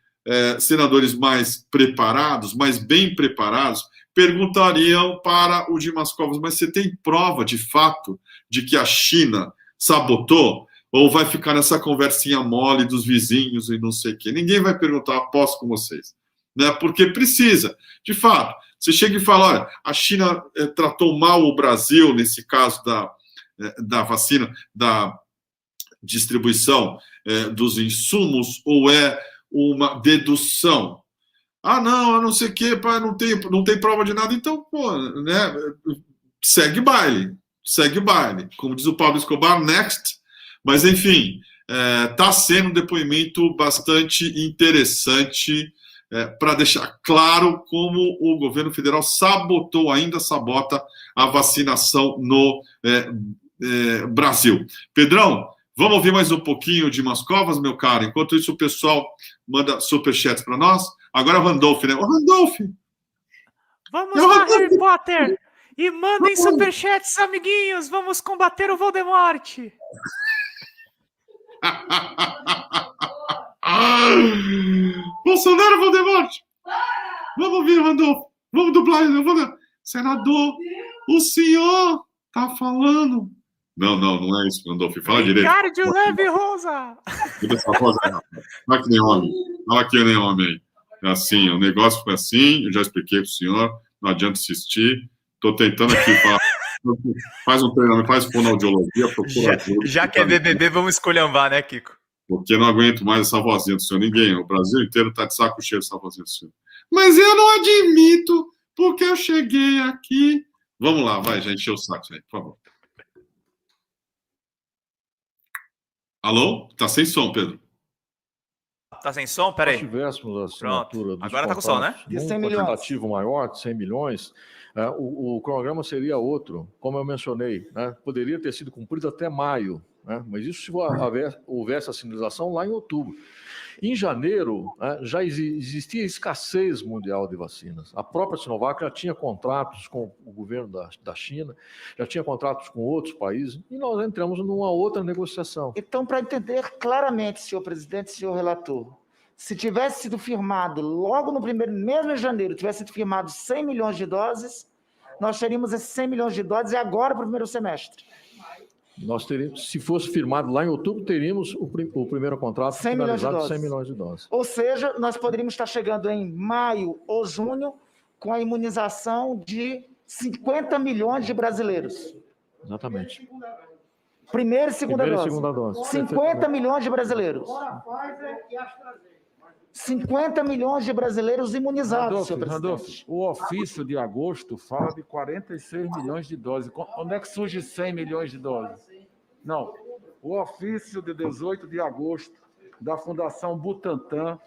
senadores mais preparados, mais bem preparados, perguntariam para o Dimas Covas: mas você tem prova, de fato, de que a China sabotou? Ou vai ficar nessa conversinha mole dos vizinhos e não sei o quê? Ninguém vai perguntar, aposto com vocês. Né? Porque precisa. De fato, você chega e fala: olha, a China tratou mal o Brasil, nesse caso da vacina, da distribuição dos insumos, ou é uma dedução? Ah, não, eu não sei o quê, pá, não tem prova de nada. Então, pô, né, segue baile. Como diz o Pablo Escobar, next. Mas, enfim, está sendo um depoimento bastante interessante para deixar claro como o governo federal ainda sabota a vacinação no Brasil. Pedrão, vamos ouvir mais um pouquinho de Dimas Covas, meu caro? Enquanto isso, o pessoal manda superchats para nós. Agora é o Randolph, né? O Randolph! Vamos lá, Harry Potter! E mandem superchats, amiguinhos! Vamos combater o Voldemort! Bolsonaro, Valdemar! Vamos ouvir, Randolfo. Vamos dublar. Senador, o senhor tá falando. Não é isso, Randolfo. Fala direito. Ricardo Levy-Rosa! Fala que nem homem. Fala que nem homem. É assim, o negócio foi assim, eu já expliquei pro senhor, não adianta insistir. Tô tentando aqui falar. Faz um treinamento, faz fonoaudiologia, procura ajuda. Já que é BBB, vamos esculhambar, né, Kiko? Porque eu não aguento mais essa vozinha do senhor. Ninguém, o Brasil inteiro tá de saco cheio dessa vozinha do senhor. Mas eu não admito, porque eu cheguei aqui. Vamos lá, vai, já encheu o saco aí, por favor. Alô? Tá sem som, Pedro. Tá sem som? Peraí. Se tivéssemos a assinatura dos agora tá com som, né? De 100 milhões. Quantitativo maior, de 100 milhões, o cronograma seria outro, como eu mencionei, né? Poderia ter sido cumprido até maio, né? Mas isso se houvesse a sinalização lá em outubro. Em janeiro, já existia escassez mundial de vacinas. A própria Sinovac já tinha contratos com o governo da China, já tinha contratos com outros países, e nós entramos numa outra negociação. Então, para entender claramente, senhor presidente, senhor relator, se tivesse sido firmado logo no mesmo em janeiro, tivesse sido firmado 100 milhões de doses, nós teríamos esses 100 milhões de doses agora para o primeiro semestre. Nós teríamos, se fosse firmado lá em outubro, teríamos o primeiro contrato 100 finalizado de 100 milhões de doses. Ou seja, nós poderíamos estar chegando em maio ou junho com a imunização de 50 milhões de brasileiros. Exatamente. Primeira e segunda dose. 50 milhões de brasileiros. 50 milhões de brasileiros imunizados, senhor presidente. Randolfo, o ofício de agosto fala de 46 milhões de doses. Onde é que surge 100 milhões de doses? Não. O ofício de 18 de agosto da Fundação Butantan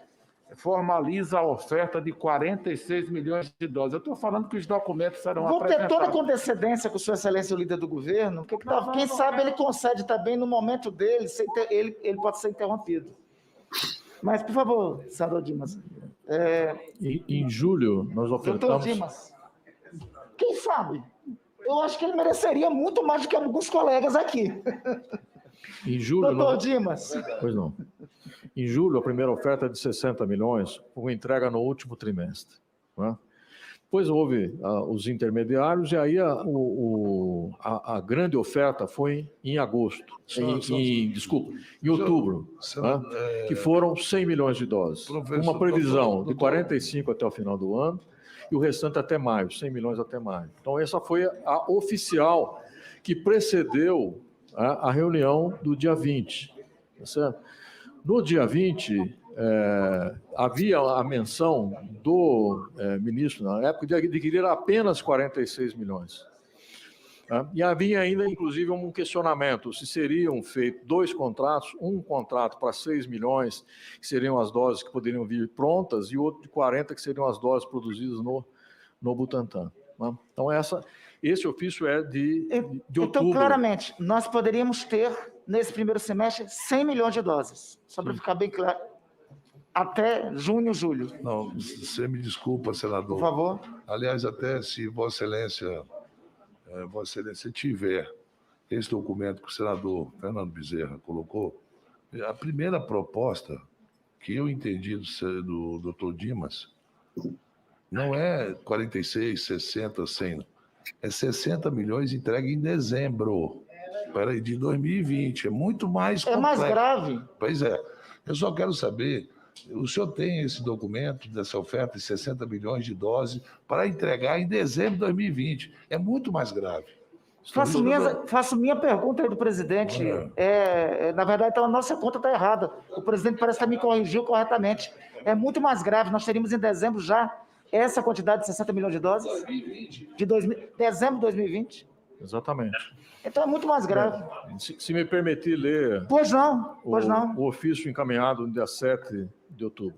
formaliza a oferta de 46 milhões de doses. Eu estou falando que os documentos serão apresentados. Vou ter toda a condescendência com Sua Excelência, o líder do governo, porque quem sabe ele concede também no momento dele, ele pode ser interrompido. Mas, por favor, senador Dimas. Em julho, nós ofertamos... Doutor Dimas, quem sabe? Eu acho que ele mereceria muito mais do que alguns colegas aqui. Em julho... Doutor Dimas. Pois não. Em julho, a primeira oferta de 60 milhões, com entrega no último trimestre. Né? Depois houve os intermediários, e aí a grande oferta foi em agosto, em outubro, que foram 100 milhões de doses. Uma previsão de 45 até o final do ano, e o restante até maio, 100 milhões até maio. Então, essa foi a oficial que precedeu a reunião do dia 20. Tá certo? No dia 20, havia a menção do ministro, na época, de adquirir apenas 46 milhões. E havia ainda, inclusive, um questionamento, se seriam feitos 2 contratos, um contrato para 6 milhões, que seriam as doses que poderiam vir prontas, e outro de 40, que seriam as doses produzidas no Butantan. Então, esse ofício é de outubro. Então, claramente, nós poderíamos ter, nesse primeiro semestre, 100 milhões de doses, só para ficar bem claro, até junho, julho. Não, você me desculpa, senador. Por favor. Aliás, até se Vossa Excelência tiver esse documento que o senador Fernando Bezerra colocou, a primeira proposta que eu entendi do doutor Dimas não é 46, 60, 100, é 60 milhões entregue em dezembro de 2020. É muito mais complexo. É mais grave. Pois é. Eu só quero saber, o senhor tem esse documento dessa oferta de 60 milhões de doses para entregar em dezembro de 2020. É muito mais grave. Faço minha pergunta aí do presidente. Na verdade, então, a nossa conta está errada. O presidente parece que me corrigiu corretamente. É muito mais grave. Nós teríamos em dezembro já essa quantidade de 60 milhões de doses? 2020. Dezembro de 2020? Exatamente. Então é muito mais grave. Se me permitir ler... Pois não. O ofício encaminhado no dia 7 de outubro.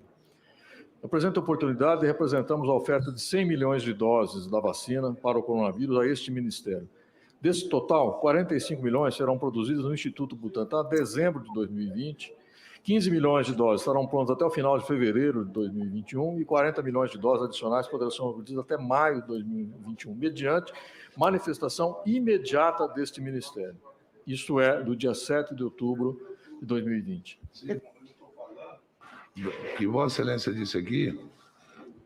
Na presente oportunidade, representamos a oferta de 100 milhões de doses da vacina para o coronavírus a este Ministério. Desse total, 45 milhões serão produzidos no Instituto Butantan em dezembro de 2020, 15 milhões de doses estarão prontas até o final de fevereiro de 2021 e 40 milhões de doses adicionais poderão ser produzidas até maio de 2021, mediante manifestação imediata deste Ministério. Isso é do dia 7 de outubro 2020. Que Vossa Excelência disse aqui,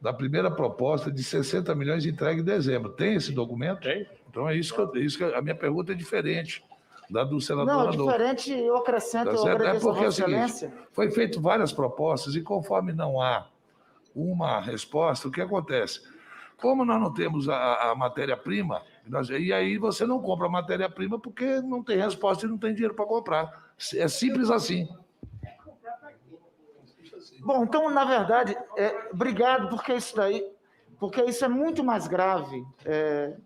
da primeira proposta de 60 milhões entregue em dezembro. Tem esse documento? Tem. Então é isso que a minha pergunta é diferente da do senador Não, Adolfo. diferente, eu acrescento, eu agradeço a Vossa Excelência. Foi feito várias propostas e conforme não há uma resposta, o que acontece? Como nós não temos a matéria-prima, e aí você não compra a matéria-prima porque não tem resposta e não tem dinheiro para comprar. É simples assim. Bom, então, na verdade, obrigado, porque isso é muito mais grave.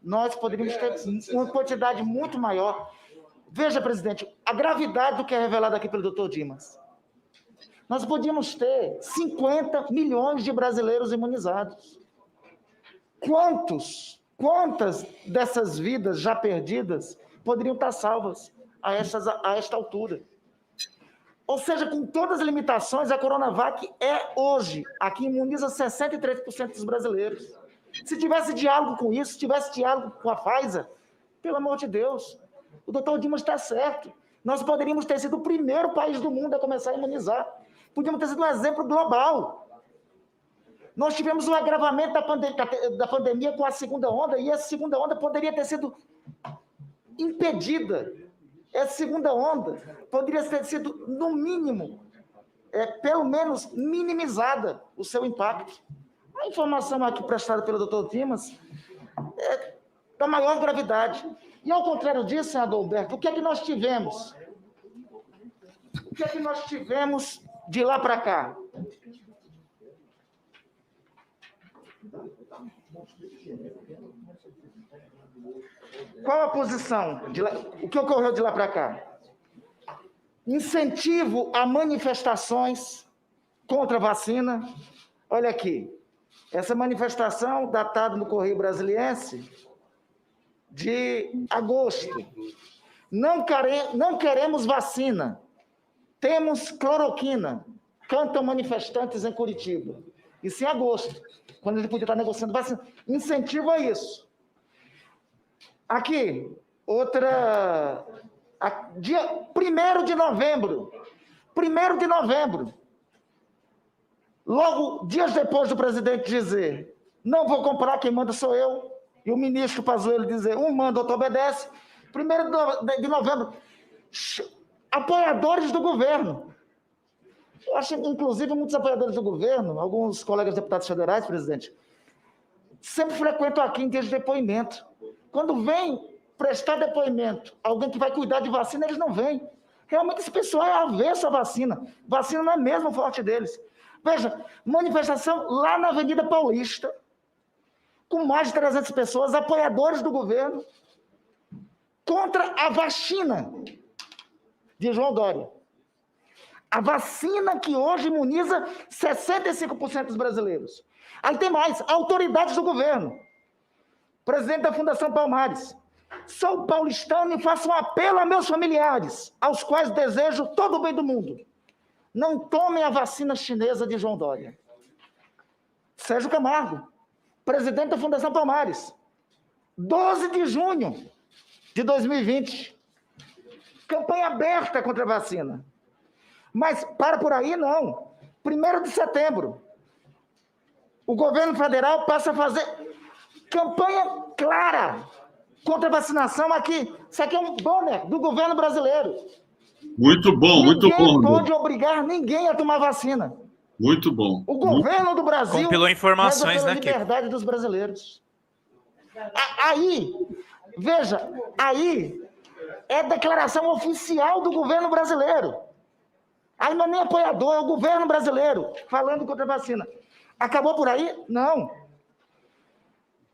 Nós poderíamos ter uma quantidade muito maior. Veja, presidente, a gravidade do que é revelado aqui pelo doutor Dimas. Nós podíamos ter 50 milhões de brasileiros imunizados. Quantas dessas vidas já perdidas poderiam estar salvas a esta altura? Ou seja, com todas as limitações, a Coronavac hoje, aqui imuniza 63% dos brasileiros. Se tivesse diálogo com isso, se tivesse diálogo com a Pfizer, pelo amor de Deus, o doutor Dimas está certo. Nós poderíamos ter sido o primeiro país do mundo a começar a imunizar. Podíamos ter sido um exemplo global. Nós tivemos um agravamento da pandemia com a segunda onda, e essa segunda onda poderia ter sido impedida. Essa segunda onda poderia ter sido, no mínimo, pelo menos minimizada o seu impacto. A informação aqui prestada pelo doutor Dimas é da maior gravidade. E, ao contrário disso, senador Humberto, o que é que nós tivemos? O que é que nós tivemos de lá para cá? Qual a posição? O que ocorreu de lá para cá? Incentivo a manifestações contra a vacina. Olha aqui, essa manifestação datada no Correio Brasiliense de agosto. Não queremos vacina, temos cloroquina, cantam manifestantes em Curitiba. Isso em agosto, quando ele podia estar negociando vacina. Incentivo a isso. Aqui, outra... Dia 1º de novembro. 1º de novembro. Logo, dias depois do presidente dizer, não vou comprar, quem manda sou eu, e o ministro Pazuello dizer, um manda, outro obedece. 1º de novembro. Apoiadores do governo. Eu acho, inclusive, muitos apoiadores do governo, alguns colegas deputados federais, presidente, sempre frequentam aqui em dias de depoimento. Quando vem prestar depoimento, alguém que vai cuidar de vacina, eles não vêm. Realmente esse pessoal é avesso à vacina. Vacina não é mesmo forte deles. Veja, manifestação lá na Avenida Paulista, com mais de 300 pessoas, apoiadores do governo, contra a vacina de João Dória. A vacina que hoje imuniza 65% dos brasileiros. Aí tem mais, autoridades do governo. Presidente da Fundação Palmares. Sou paulistano e faço um apelo a meus familiares, aos quais desejo todo o bem do mundo. Não tomem a vacina chinesa de João Dória. Sérgio Camargo, presidente da Fundação Palmares. 12 de junho de 2020. Campanha aberta contra a vacina. Mas para por aí, não. 1º de setembro. O governo federal passa a fazer campanha clara contra a vacinação aqui. Isso aqui é um banner do governo brasileiro. Muito bom, muito bom. Ninguém pode obrigar ninguém a tomar vacina. Muito bom. O governo do Brasil compilou informações, pela né, liberdade dos brasileiros. Aí, veja, aí é declaração oficial do governo brasileiro. Aí não é nem apoiador, é o governo brasileiro falando contra a vacina. Acabou por aí? Não.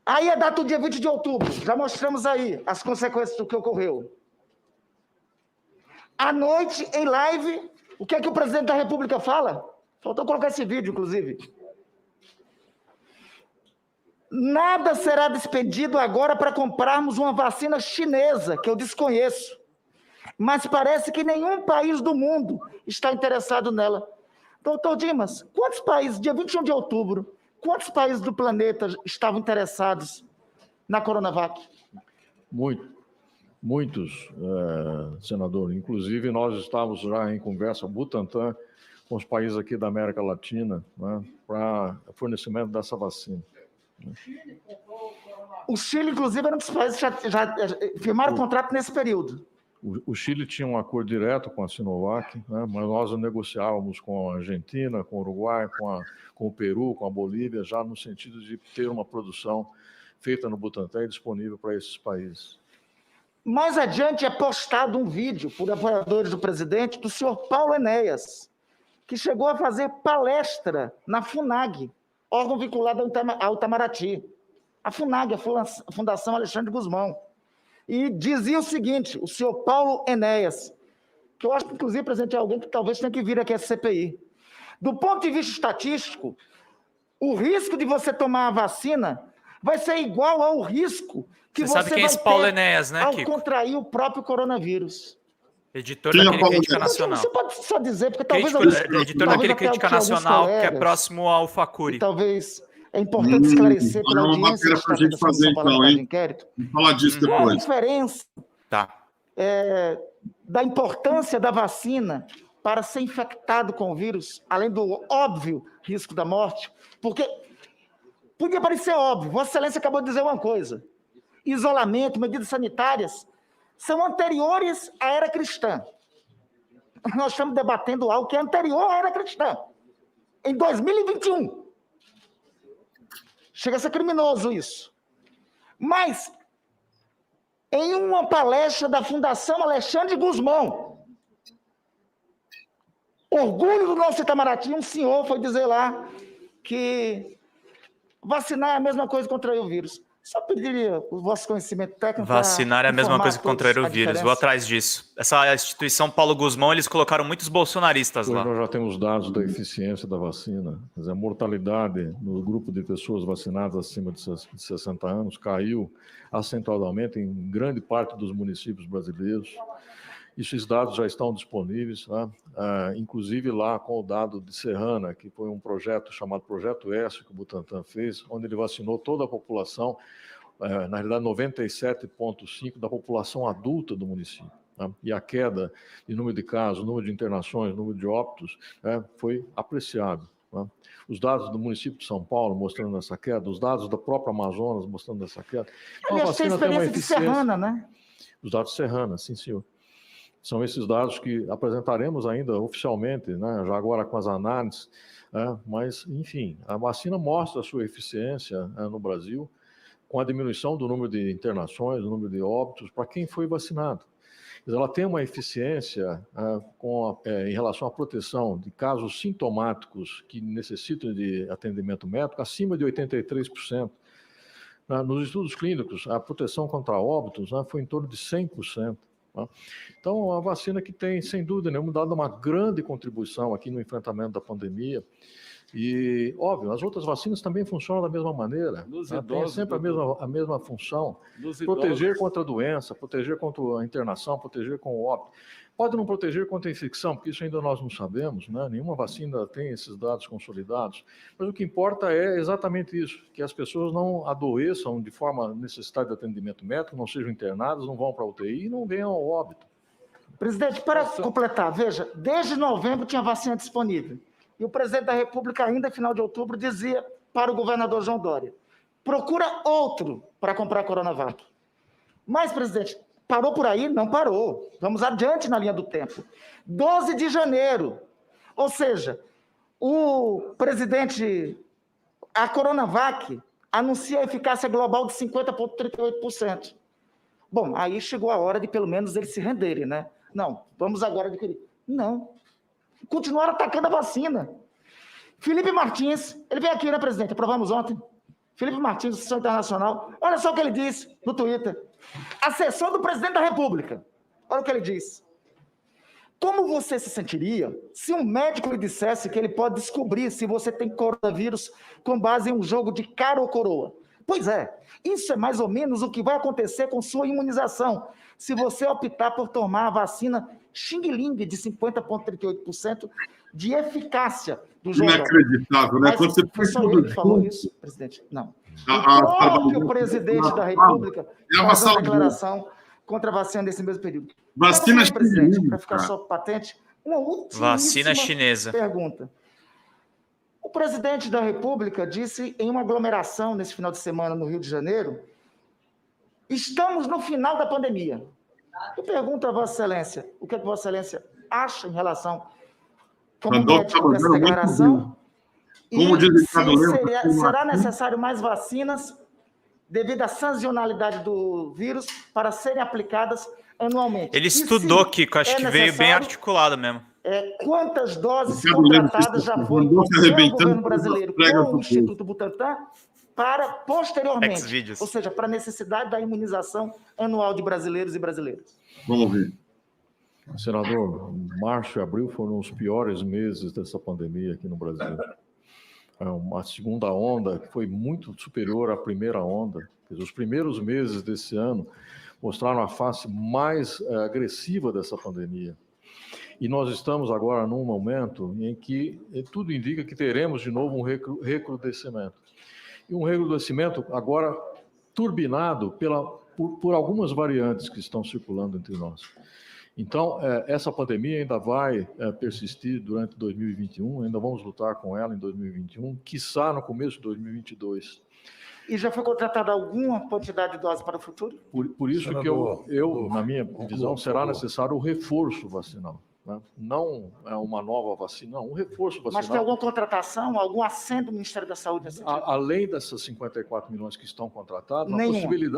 Aí é data do dia 20 de outubro. Já mostramos aí as consequências do que ocorreu. À noite, em live, o que é que o presidente da República fala? Faltou colocar esse vídeo, inclusive. Nada será despendido agora para comprarmos uma vacina chinesa, que eu desconheço. Mas parece que nenhum país do mundo está interessado nela. Doutor Dimas, quantos países, dia 21 de outubro, quantos países do planeta estavam interessados na Coronavac? Muito. Muitos, senador. Inclusive, nós estávamos já em conversa, Butantan, com os países aqui da América Latina, né, para fornecimento dessa vacina. O Chile, inclusive, era um dos países que já firmaram o contrato nesse período. O Chile tinha um acordo direto com a Sinovac, né, mas nós negociávamos com a Argentina, com o Uruguai, com o Peru, com a Bolívia, já no sentido de ter uma produção feita no Butantan e disponível para esses países. Mais adiante é postado um vídeo por apoiadores do presidente do senhor Paulo Enéas, que chegou a fazer palestra na FUNAG, órgão vinculado ao Itamaraty. A FUNAG, a Fundação Alexandre Gusmão. E dizia o seguinte, o senhor Paulo Enéas, que eu acho que, inclusive, presidente, é alguém que talvez tenha que vir aqui a CPI. Do ponto de vista estatístico, o risco de você tomar a vacina vai ser igual ao risco que você sabe quem é esse Paulo Enéas, né, ao Kiko? contrair o próprio coronavírus. Editor daquele Crítica Nacional. Você pode só dizer, porque talvez... Editor daquele Crítica Nacional, que é próximo ao Facuri. Talvez é importante esclarecer para a audiência que está gente fazer então, hein? Inquérito. Vamos falar disso depois. Qual a diferença tá. Da importância da vacina para ser infectado com o vírus, além do óbvio risco da morte? Porque podia parecer óbvio, Vossa Excelência acabou de dizer uma coisa. Isolamento, medidas sanitárias, são anteriores à era cristã. Nós estamos debatendo algo que é anterior à era cristã. Em 2021. Chega a ser criminoso isso. Mas, em uma palestra da Fundação Alexandre Gusmão, orgulho do nosso Itamaraty, um senhor foi dizer lá que vacinar é a mesma coisa contra o vírus. Só pediria o vosso conhecimento técnico. Vacinar é a mesma coisa que contrair o vírus. Vou atrás disso. Essa instituição Paulo Gusmão, eles colocaram muitos bolsonaristas lá. Nós já temos dados da eficiência da vacina. Quer dizer, a mortalidade no grupo de pessoas vacinadas acima de 60 anos caiu acentuadamente em grande parte dos municípios brasileiros. Esses dados já estão disponíveis, tá? Inclusive lá com o dado de Serrana, que foi um projeto chamado Projeto S, que o Butantan fez, onde ele vacinou toda a população, na realidade 97,5% da população adulta do município. Tá? E a queda de número de casos, número de internações, número de óbitos, foi apreciável. Tá? Os dados do município de São Paulo mostrando essa queda, os dados da própria Amazonas mostrando essa queda. Então, a vacina tem uma eficiência de Serrana, né? Os dados de Serrana, sim, senhor. São esses dados que apresentaremos ainda oficialmente, né, já agora com as análises, mas, enfim, a vacina mostra a sua eficiência no Brasil, com a diminuição do número de internações, do número de óbitos, para quem foi vacinado. Ela tem uma eficiência em relação à proteção de casos sintomáticos que necessitam de atendimento médico acima de 83%. Nos estudos clínicos, a proteção contra óbitos foi em torno de 100%. Então, a vacina que tem, sem dúvida nenhuma, dado uma grande contribuição aqui no enfrentamento da pandemia. E, óbvio, as outras vacinas também funcionam da mesma maneira. Tem sempre a mesma função. Proteger contra a doença, proteger contra a internação, proteger com o óbito. Pode não proteger contra a infecção, porque isso ainda nós não sabemos, né? Nenhuma vacina tem esses dados consolidados. Mas o que importa é exatamente isso, que as pessoas não adoeçam de forma necessidade de atendimento médico, não sejam internadas, não vão para a UTI e não venham ao óbito. Presidente, para completar, veja, desde novembro tinha vacina disponível. E o presidente da República, ainda em final de outubro, dizia para o governador João Dória, procura outro para comprar a Coronavac. Mas, presidente, parou por aí? Não parou. Vamos adiante na linha do tempo. 12 de janeiro. Ou seja, o presidente, a Coronavac, anuncia a eficácia global de 50,38%. Bom, aí chegou a hora de pelo menos eles se renderem, né? Não, vamos agora adquirir. Não. Continuaram atacando a vacina. Felipe Martins, ele veio aqui, né, presidente? Aprovamos ontem. Felipe Martins, da Associação Internacional. Olha só o que ele disse no Twitter. Assessor do presidente da República. Olha o que ele disse. Como você se sentiria se um médico lhe dissesse que ele pode descobrir se você tem coronavírus com base em um jogo de cara ou coroa? Pois é, isso é mais ou menos o que vai acontecer com sua imunização, se você optar por tomar a vacina Xing Ling de 50,38% de eficácia do jogo. Inacreditável, né? Quando você foi só ele que falou isso, presidente? Não. O próprio presidente da República faz uma declaração contra a vacina nesse mesmo período. Vacina chinesa, para ficar só patente, uma última vacina chinesa. Pergunta. O presidente da República disse em uma aglomeração nesse final de semana no Rio de Janeiro: estamos no final da pandemia. Eu pergunto a Vossa Excelência, o que Vossa Excelência acha em relação como médico dessa declaração? Como diz será necessário mais vacinas devido à sazonalidade do vírus para serem aplicadas anualmente? Ele estudou, Kiko, acho que veio bem articulado mesmo. Quantas doses contratadas já foram pelo governo brasileiro com o Instituto Butantan para posteriormente, ou seja, para a necessidade da imunização anual de brasileiros e brasileiras? Vamos ver. Senador, março e abril foram os piores meses dessa pandemia aqui no Brasil. Uma segunda onda que foi muito superior à primeira onda. Os primeiros meses desse ano mostraram a face mais agressiva dessa pandemia. E nós estamos agora num momento em que tudo indica que teremos de novo um recrudescimento. E um recrudescimento agora turbinado por algumas variantes que estão circulando entre nós. Então, essa pandemia ainda vai persistir durante 2021, ainda vamos lutar com ela em 2021, quiçá no começo de 2022. E já foi contratada alguma quantidade de doses para o futuro? Por isso que eu, na minha visão, será necessário o reforço vacinal. Né? Não é uma nova vacina, não, um reforço vacinal. Mas tem alguma contratação, algum assento do Ministério da Saúde? Além dessas 54 milhões que estão contratados,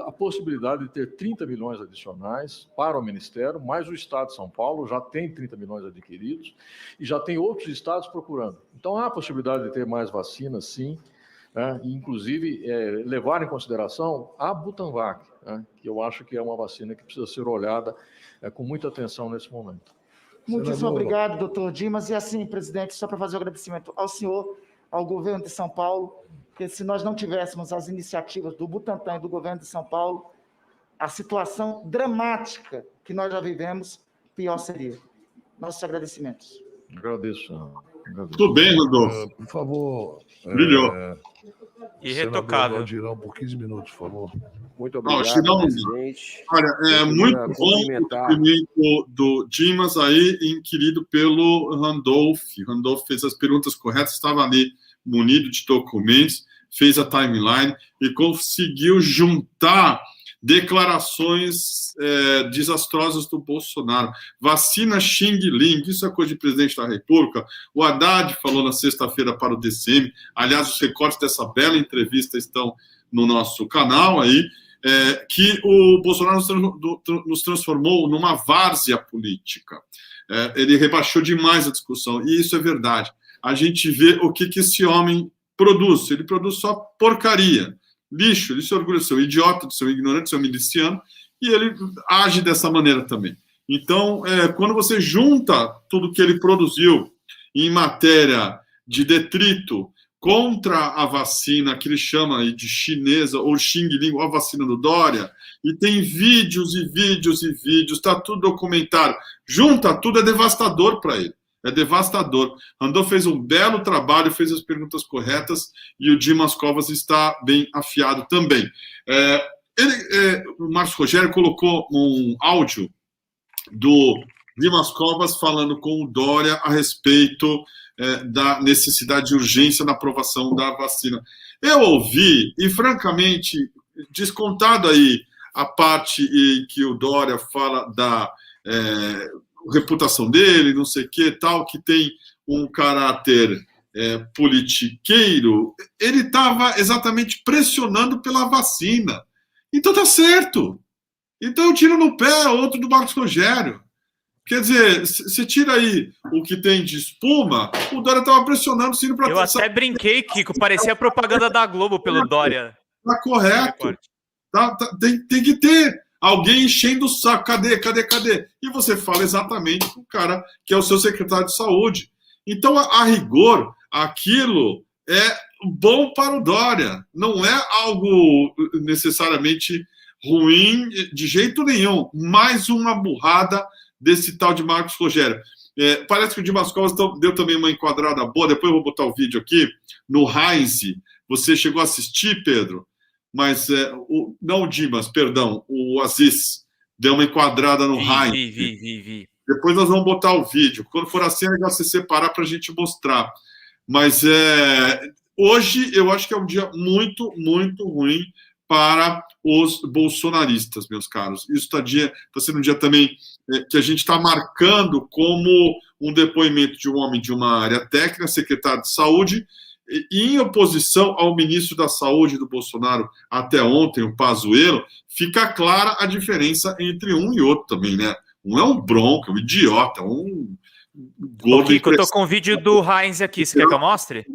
a possibilidade de ter 30 milhões adicionais para o Ministério, mais o Estado de São Paulo já tem 30 milhões adquiridos e já tem outros estados procurando. Então, há a possibilidade de ter mais vacinas, sim, né? Inclusive levar em consideração a Butanvac, né? Que eu acho que é uma vacina que precisa ser olhada com muita atenção nesse momento. Muitíssimo obrigado, doutor Dimas. E assim, presidente, só para fazer o agradecimento ao senhor, ao governo de São Paulo, porque se nós não tivéssemos as iniciativas do Butantan e do governo de São Paulo, a situação dramática que nós já vivemos, pior seria. Nossos agradecimentos. Agradeço. Tudo bem, Rodolfo. Por favor. Brilhou. Irretocável. Dirão, por 15 minutos, por favor. Muito obrigado, presidente. Olha, é muito bom o depoimento do Dimas aí, inquirido pelo Randolph. Randolph fez as perguntas corretas, estava ali munido de documentos, fez a timeline e conseguiu juntar declarações desastrosas do Bolsonaro. Vacina Xing Ling, isso é coisa de presidente da República. O Haddad falou na sexta-feira para o DCM. Aliás, os recortes dessa bela entrevista estão no nosso canal aí. Que o Bolsonaro nos transformou numa várzea política. Ele rebaixou demais a discussão, e isso é verdade. A gente vê o que esse homem produz. Ele produz só porcaria, lixo. Ele se orgulha de ser um idiota, de ser um ignorante, de ser um miliciano, e ele age dessa maneira também. Então, quando você junta tudo que ele produziu em matéria de detrito contra a vacina que ele chama de chinesa, ou Xing Ling, ou a vacina do Dória, e tem vídeos e vídeos e vídeos, está tudo documentado. Junta tudo, é devastador para ele. É devastador. Randolph fez um belo trabalho, fez as perguntas corretas, e o Dimas Covas está bem afiado também. O Márcio Rogério colocou um áudio do Dimas Covas falando com o Dória a respeito da necessidade de urgência na aprovação da vacina. Eu ouvi, e francamente, descontado aí a parte em que o Dória fala da reputação dele, não sei o que, tal, que tem um caráter politiqueiro, ele estava exatamente pressionando pela vacina. Então tá certo. Então tira no pé outro do Marcos Rogério. Quer dizer, você tira aí o que tem de espuma, o Dória estava pressionando o sino para... Eu até brinquei, Kiko, parecia a propaganda da Globo pelo Dória. Tá correto. Tem que ter alguém enchendo o saco. Cadê? E você fala exatamente com o cara que é o seu secretário de saúde. Então, a rigor, aquilo é bom para o Dória. Não é algo necessariamente ruim de jeito nenhum. Mais uma burrada desse tal de Marcos Rogério. Parece que o Dimas Covas deu também uma enquadrada boa, depois eu vou botar o vídeo aqui, no Heinz. Você chegou a assistir, Pedro? Mas, não o Dimas, perdão, o Aziz deu uma enquadrada no Heinz. Vi. Depois nós vamos botar o vídeo. Quando for assim, é legal você separar para a gente mostrar. Mas hoje eu acho que é um dia muito, muito ruim para os bolsonaristas, meus caros. Isso está sendo um dia também que a gente está marcando como um depoimento de um homem de uma área técnica, secretário de saúde, em oposição ao ministro da Saúde do Bolsonaro até ontem, o Pazuello. Fica clara a diferença entre um e outro também, né? Um é um bronco, um idiota, um gordo. Kiko, eu tô com o vídeo do Heinz aqui, você quer que eu mostre?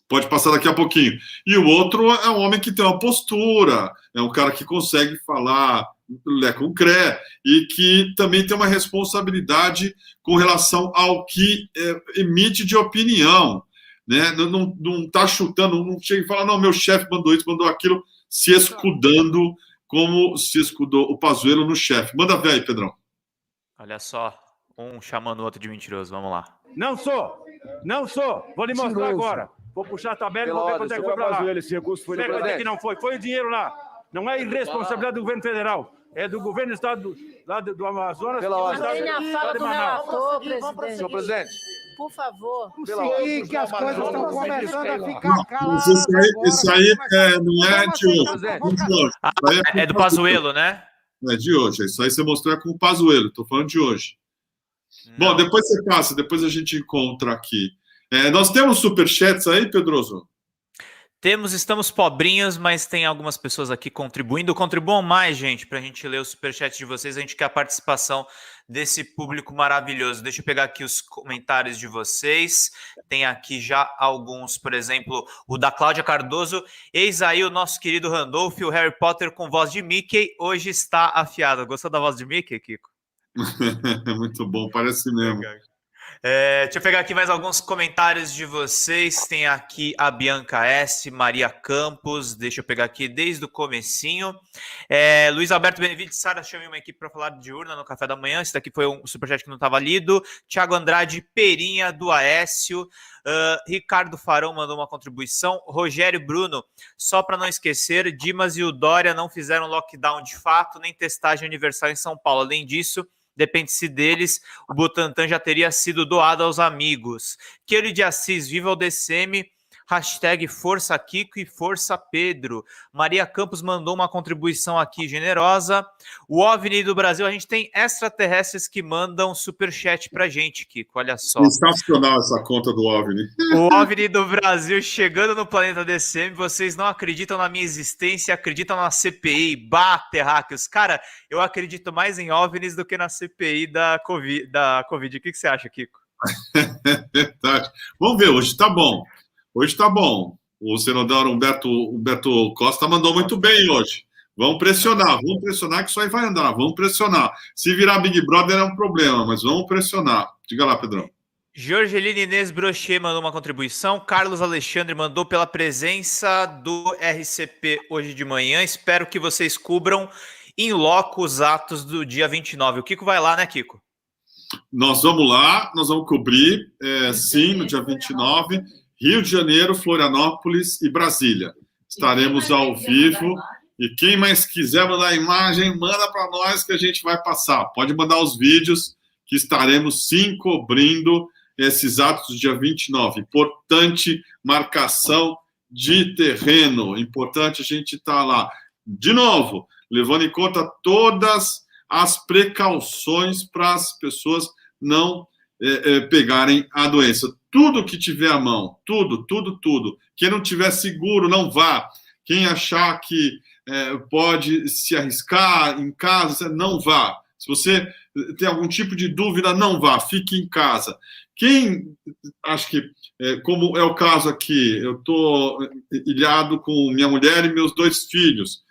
Pode passar daqui a pouquinho. E o outro é um homem que tem uma postura, é um cara que consegue falar lé com cré, e que também tem uma responsabilidade com relação ao que emite de opinião, né? Não está chutando, não chega e fala, não, meu chefe mandou isso, mandou aquilo, se escudando como se escudou o Pazuello no chefe. Manda ver aí, Pedrão. Olha só, um chamando o outro de mentiroso, vamos lá. Não sou, vou lhe mostrar agora. Vou puxar a tabela e vou ver quanto é que foi para lá. Esse recurso foi que não foi o dinheiro lá. Não é irresponsabilidade do governo federal, é do governo do estado lá do Amazonas. Tem a fala do relator, presidente. Senhor presidente. Por favor. Que as coisas estão começando a ficar caladas. Isso aí não é de hoje. É do Pazuello, né? É de hoje. Isso aí você mostrou com o Pazuello. Estou falando de hoje. Bom, depois você passa, depois a gente encontra aqui. Nós temos superchats aí, Pedroso? Estamos pobrinhos, mas tem algumas pessoas aqui contribuindo. Contribuam mais, gente, para a gente ler o superchat de vocês. A gente quer a participação desse público maravilhoso. Deixa eu pegar aqui os comentários de vocês. Tem aqui já alguns, por exemplo, o da Cláudia Cardoso. Eis aí o nosso querido Randolph, o Harry Potter com voz de Mickey, hoje está afiado. Gostou da voz de Mickey, Kiko? Muito bom, parece mesmo. Deixa eu pegar aqui mais alguns comentários de vocês. Tem aqui a Bianca S, Maria Campos. Deixa eu pegar aqui desde o comecinho. Luiz Alberto Benevides, Sara, chamei uma equipe para falar de urna no café da manhã. Esse daqui foi um superchat que não estava lido. Tiago Andrade, Perinha do Aécio. Ricardo Farão mandou uma contribuição. Rogério Bruno, só para não esquecer, Dimas e o Dória não fizeram lockdown de fato, nem testagem universal em São Paulo. Além disso, depende-se deles, o Butantan já teria sido doado aos amigos. Queiro de Assis, viva o DCM, hashtag Força Kiko e Força Pedro. Maria Campos mandou uma contribuição aqui generosa. O OVNI do Brasil, a gente tem extraterrestres que mandam superchat pra gente, Kiko, olha só. Sensacional essa conta do OVNI. O OVNI do Brasil chegando no planeta DCM, vocês não acreditam na minha existência, acreditam na CPI, terráqueos. Cara, eu acredito mais em OVNIs do que na CPI da Covid. O que você acha, Kiko? Verdade. Vamos ver, hoje tá bom. Hoje tá bom. O senador Humberto Costa mandou muito bem hoje. Vamos pressionar que isso aí vai andar. Vamos pressionar. Se virar Big Brother é um problema, mas vamos pressionar. Diga lá, Pedrão. Jorgeline Inês Brochet mandou uma contribuição. Carlos Alexandre mandou pela presença do RCP hoje de manhã. Espero que vocês cubram em loco os atos do dia 29. O Kiko vai lá, né, Kiko? Nós vamos lá, nós vamos cobrir, sim, no dia 29. Rio de Janeiro, Florianópolis e Brasília. Estaremos ao vivo. E quem mais quiser mandar imagem, manda para nós que a gente vai passar. Pode mandar os vídeos que estaremos sim cobrindo esses atos do dia 29. Importante marcação de terreno. Importante a gente estar lá. De novo, levando em conta todas as precauções para as pessoas não pegarem a doença. Tudo que tiver à mão, tudo. Quem não tiver seguro, não vá. Quem achar que pode se arriscar em casa, não vá. Se você tem algum tipo de dúvida, não vá. Fique em casa. Quem, acho que, como é o caso aqui, eu estou ilhado com minha mulher e meus 2 filhos.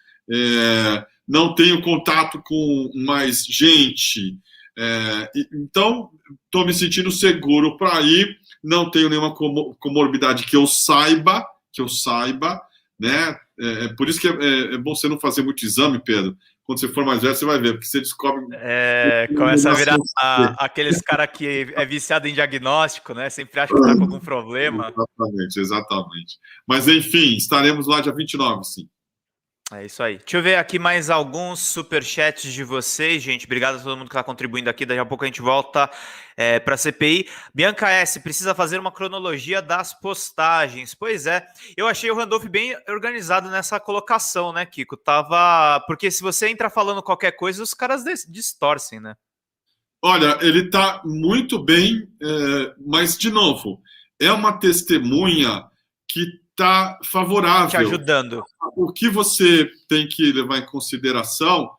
Não tenho contato com mais gente. Então, estou me sentindo seguro para ir. Não tenho nenhuma comorbidade que eu saiba, né? Por isso que é bom você não fazer muito exame, Pedro. Quando você for mais velho, você vai ver, porque você descobre... Começa a virar aqueles caras que é viciado em diagnóstico, né? Sempre acha que está com algum problema. Exatamente. Mas, enfim, estaremos lá dia 29, sim. É isso aí. Deixa eu ver aqui mais alguns superchats de vocês, gente. Obrigado a todo mundo que está contribuindo aqui. Daqui a pouco a gente volta para a CPI. Bianca S. Precisa fazer uma cronologia das postagens. Pois é. Eu achei o Randolph bem organizado nessa colocação, né, Kiko? Porque se você entra falando qualquer coisa, os caras distorcem, né? Olha, ele está muito bem, mas, de novo, é uma testemunha que está favorável. Te ajudando. O que você tem que levar em consideração,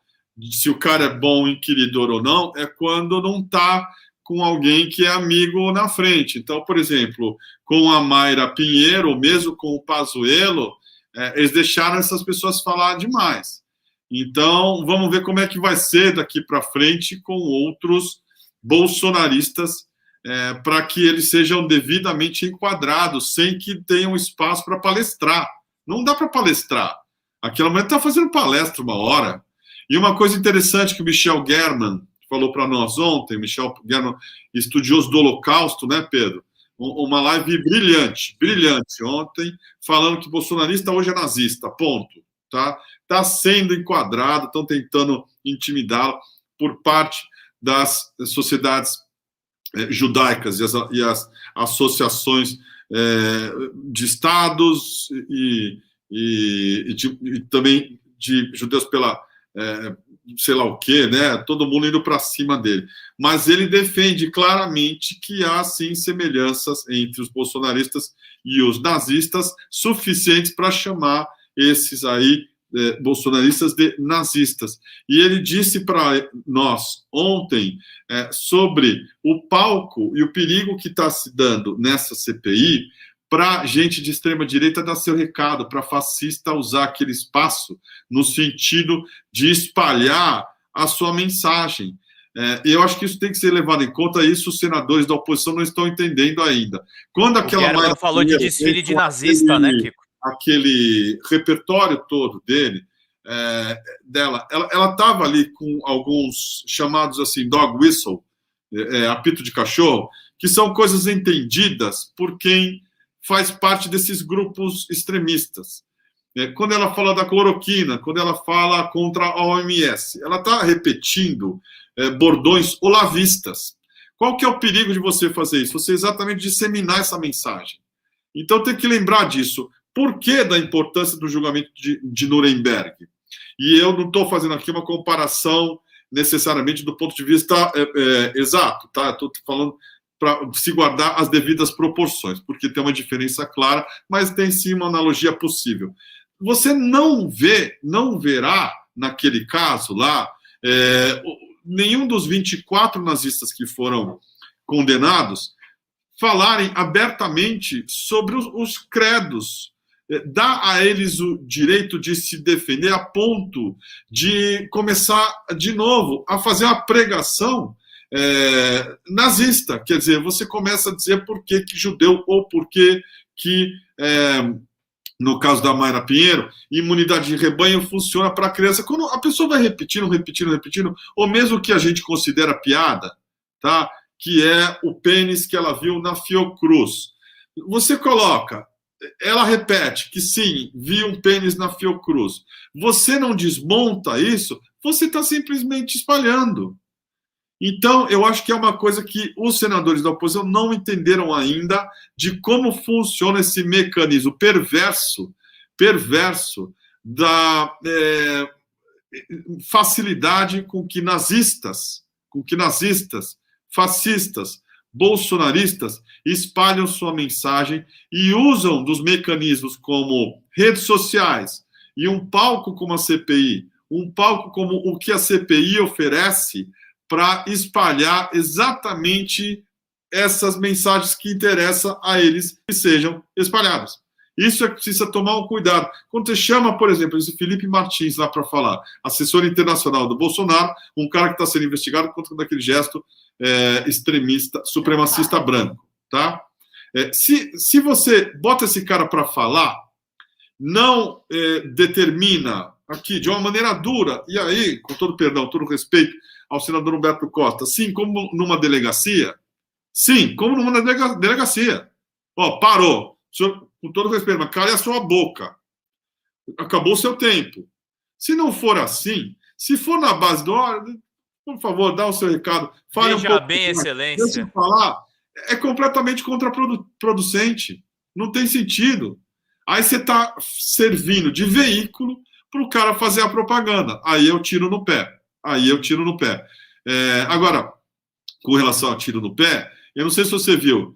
se o cara é bom inquiridor ou não, é quando não está com alguém que é amigo na frente. Então, por exemplo, com a Mayra Pinheiro, mesmo com o Pazuello, eles deixaram essas pessoas falar demais. Então, vamos ver como é que vai ser daqui para frente com outros bolsonaristas, para que eles sejam devidamente enquadrados, sem que tenham espaço para palestrar. Não dá para palestrar. Aquela mulher está fazendo palestra uma hora. E uma coisa interessante que o Michel German falou para nós ontem, Michel German, estudioso do Holocausto, né, Pedro? Uma live brilhante ontem, falando que bolsonarista hoje é nazista, ponto. Tá? Está sendo enquadrado, estão tentando intimidá-lo por parte das sociedades judaicas e as associações de estados e também de judeus pela sei lá o quê, né? Todo mundo indo para cima dele. Mas ele defende claramente que há, sim, semelhanças entre os bolsonaristas e os nazistas suficientes para chamar esses aí bolsonaristas de nazistas. E ele disse para nós ontem sobre o palco e o perigo que está se dando nessa CPI para gente de extrema-direita dar seu recado, para fascista usar aquele espaço no sentido de espalhar a sua mensagem. Eu acho que isso tem que ser levado em conta, e isso os senadores da oposição não estão entendendo ainda. Quando aquela Maria falou de desfile de nazista, né, Kiko? Aquele repertório todo dela, ela estava ali com alguns chamados assim, dog whistle, apito de cachorro, que são coisas entendidas por quem faz parte desses grupos extremistas. Quando ela fala da cloroquina, quando ela fala contra a OMS, ela está repetindo bordões olavistas. Qual que é o perigo de você fazer isso? Você exatamente disseminar essa mensagem. Então tem que lembrar disso. Por que da importância do julgamento de Nuremberg? E eu não estou fazendo aqui uma comparação necessariamente do ponto de vista exato, tá? Estou falando para se guardar as devidas proporções, porque tem uma diferença clara, mas tem sim uma analogia possível. Você não verá, naquele caso lá, nenhum dos 24 nazistas que foram condenados falarem abertamente sobre os credos, dá a eles o direito de se defender a ponto de começar de novo a fazer uma pregação nazista. Quer dizer, você começa a dizer por que judeu ou por que no caso da Mayra Pinheiro, imunidade de rebanho funciona para a criança. Quando a pessoa vai repetindo, ou mesmo que a gente considera piada, tá? Que é o pênis que ela viu na Fiocruz. Você coloca, ela repete que sim, viu um pênis na Fiocruz. Você não desmonta isso, você está simplesmente espalhando. Então, eu acho que é uma coisa que os senadores da oposição não entenderam ainda de como funciona esse mecanismo perverso da facilidade com que nazistas, fascistas, bolsonaristas espalham sua mensagem e usam dos mecanismos como redes sociais e um palco como a CPI, um palco como o que a CPI oferece para espalhar exatamente essas mensagens que interessam a eles que sejam espalhadas. Isso precisa tomar um cuidado. Quando você chama, por exemplo, esse Felipe Martins lá para falar, assessor internacional do Bolsonaro, um cara que está sendo investigado contra daquele gesto extremista, supremacista branco, tá? Se você bota esse cara para falar, não determina aqui de uma maneira dura, e aí, com todo perdão, todo respeito ao senador Humberto Costa, sim, como numa delegacia, parou, senhor, com todo respeito, mas cale a sua boca, acabou o seu tempo, Se não for assim, se for na base do... Por favor, dá o seu recado. Fale Veja um pouco bem, mais. Excelência. Deixa eu falar. É completamente contraproducente. Não tem sentido. Aí você está servindo de veículo para o cara fazer a propaganda. Aí eu tiro no pé. Agora, com relação ao tiro no pé, eu não sei se você viu,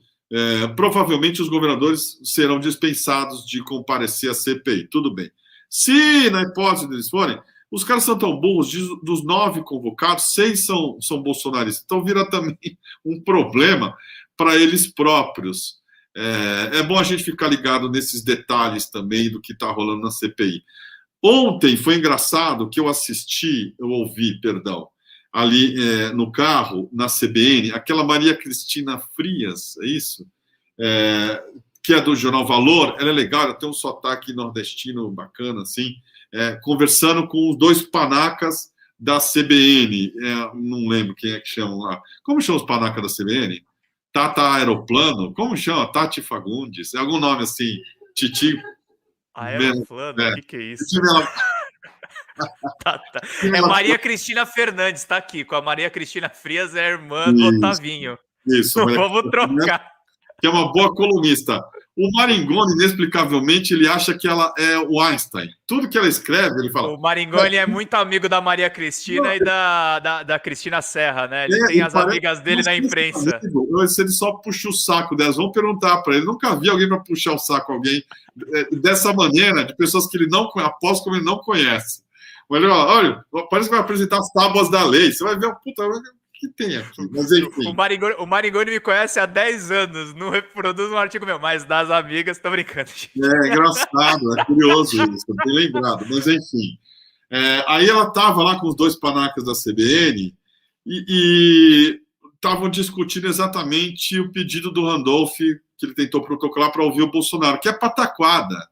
provavelmente os governadores serão dispensados de comparecer à CPI. Tudo bem. Se, na hipótese deles forem, os caras são tão burros, dos 9 convocados, 6 são bolsonaristas. Então vira também um problema para eles próprios. É bom a gente ficar ligado nesses detalhes também do que está rolando na CPI. Ontem foi engraçado que eu ouvi, ali no carro, na CBN, aquela Maria Cristina Frias, é isso? Que é do Jornal Valor, ela é legal, ela tem um sotaque nordestino bacana, assim, conversando com os 2 panacas da CBN, não lembro quem é que chamam lá. Como chamam os panacas da CBN? Tata Aeroplano? Como chama? Tati Fagundes? É algum nome assim? Titi... Aeroplano? O que é isso? É Maria Cristina Fernandes, tá aqui. Com a Maria Cristina Frias, é a irmã do Otavinho. Isso. Vamos trocar. Que é uma boa colunista. O Maringoni, inexplicavelmente, ele acha que ela é o Einstein. Tudo que ela escreve, ele fala... O Maringoni é muito amigo da Maria Cristina e da Cristina Serra, né? Ele tem as amigas dele na imprensa. Se ele só puxa o saco delas, vamos perguntar para ele. Nunca vi alguém para puxar o saco alguém dessa maneira, de pessoas que ele não conhece, após como ele não conhece. Mas olha, parece que vai apresentar as tábuas da lei. Você vai ver a puta... que tem aqui, mas enfim. O Maringoni me conhece há 10 anos, não reproduz um artigo meu, mas das amigas, tô brincando. É engraçado, é curioso isso, bem lembrado, mas enfim. Aí ela estava lá com os 2 panacas da CBN e estavam discutindo exatamente o pedido do Randolph, que ele tentou protocolar para ouvir o Bolsonaro, que é pataquada.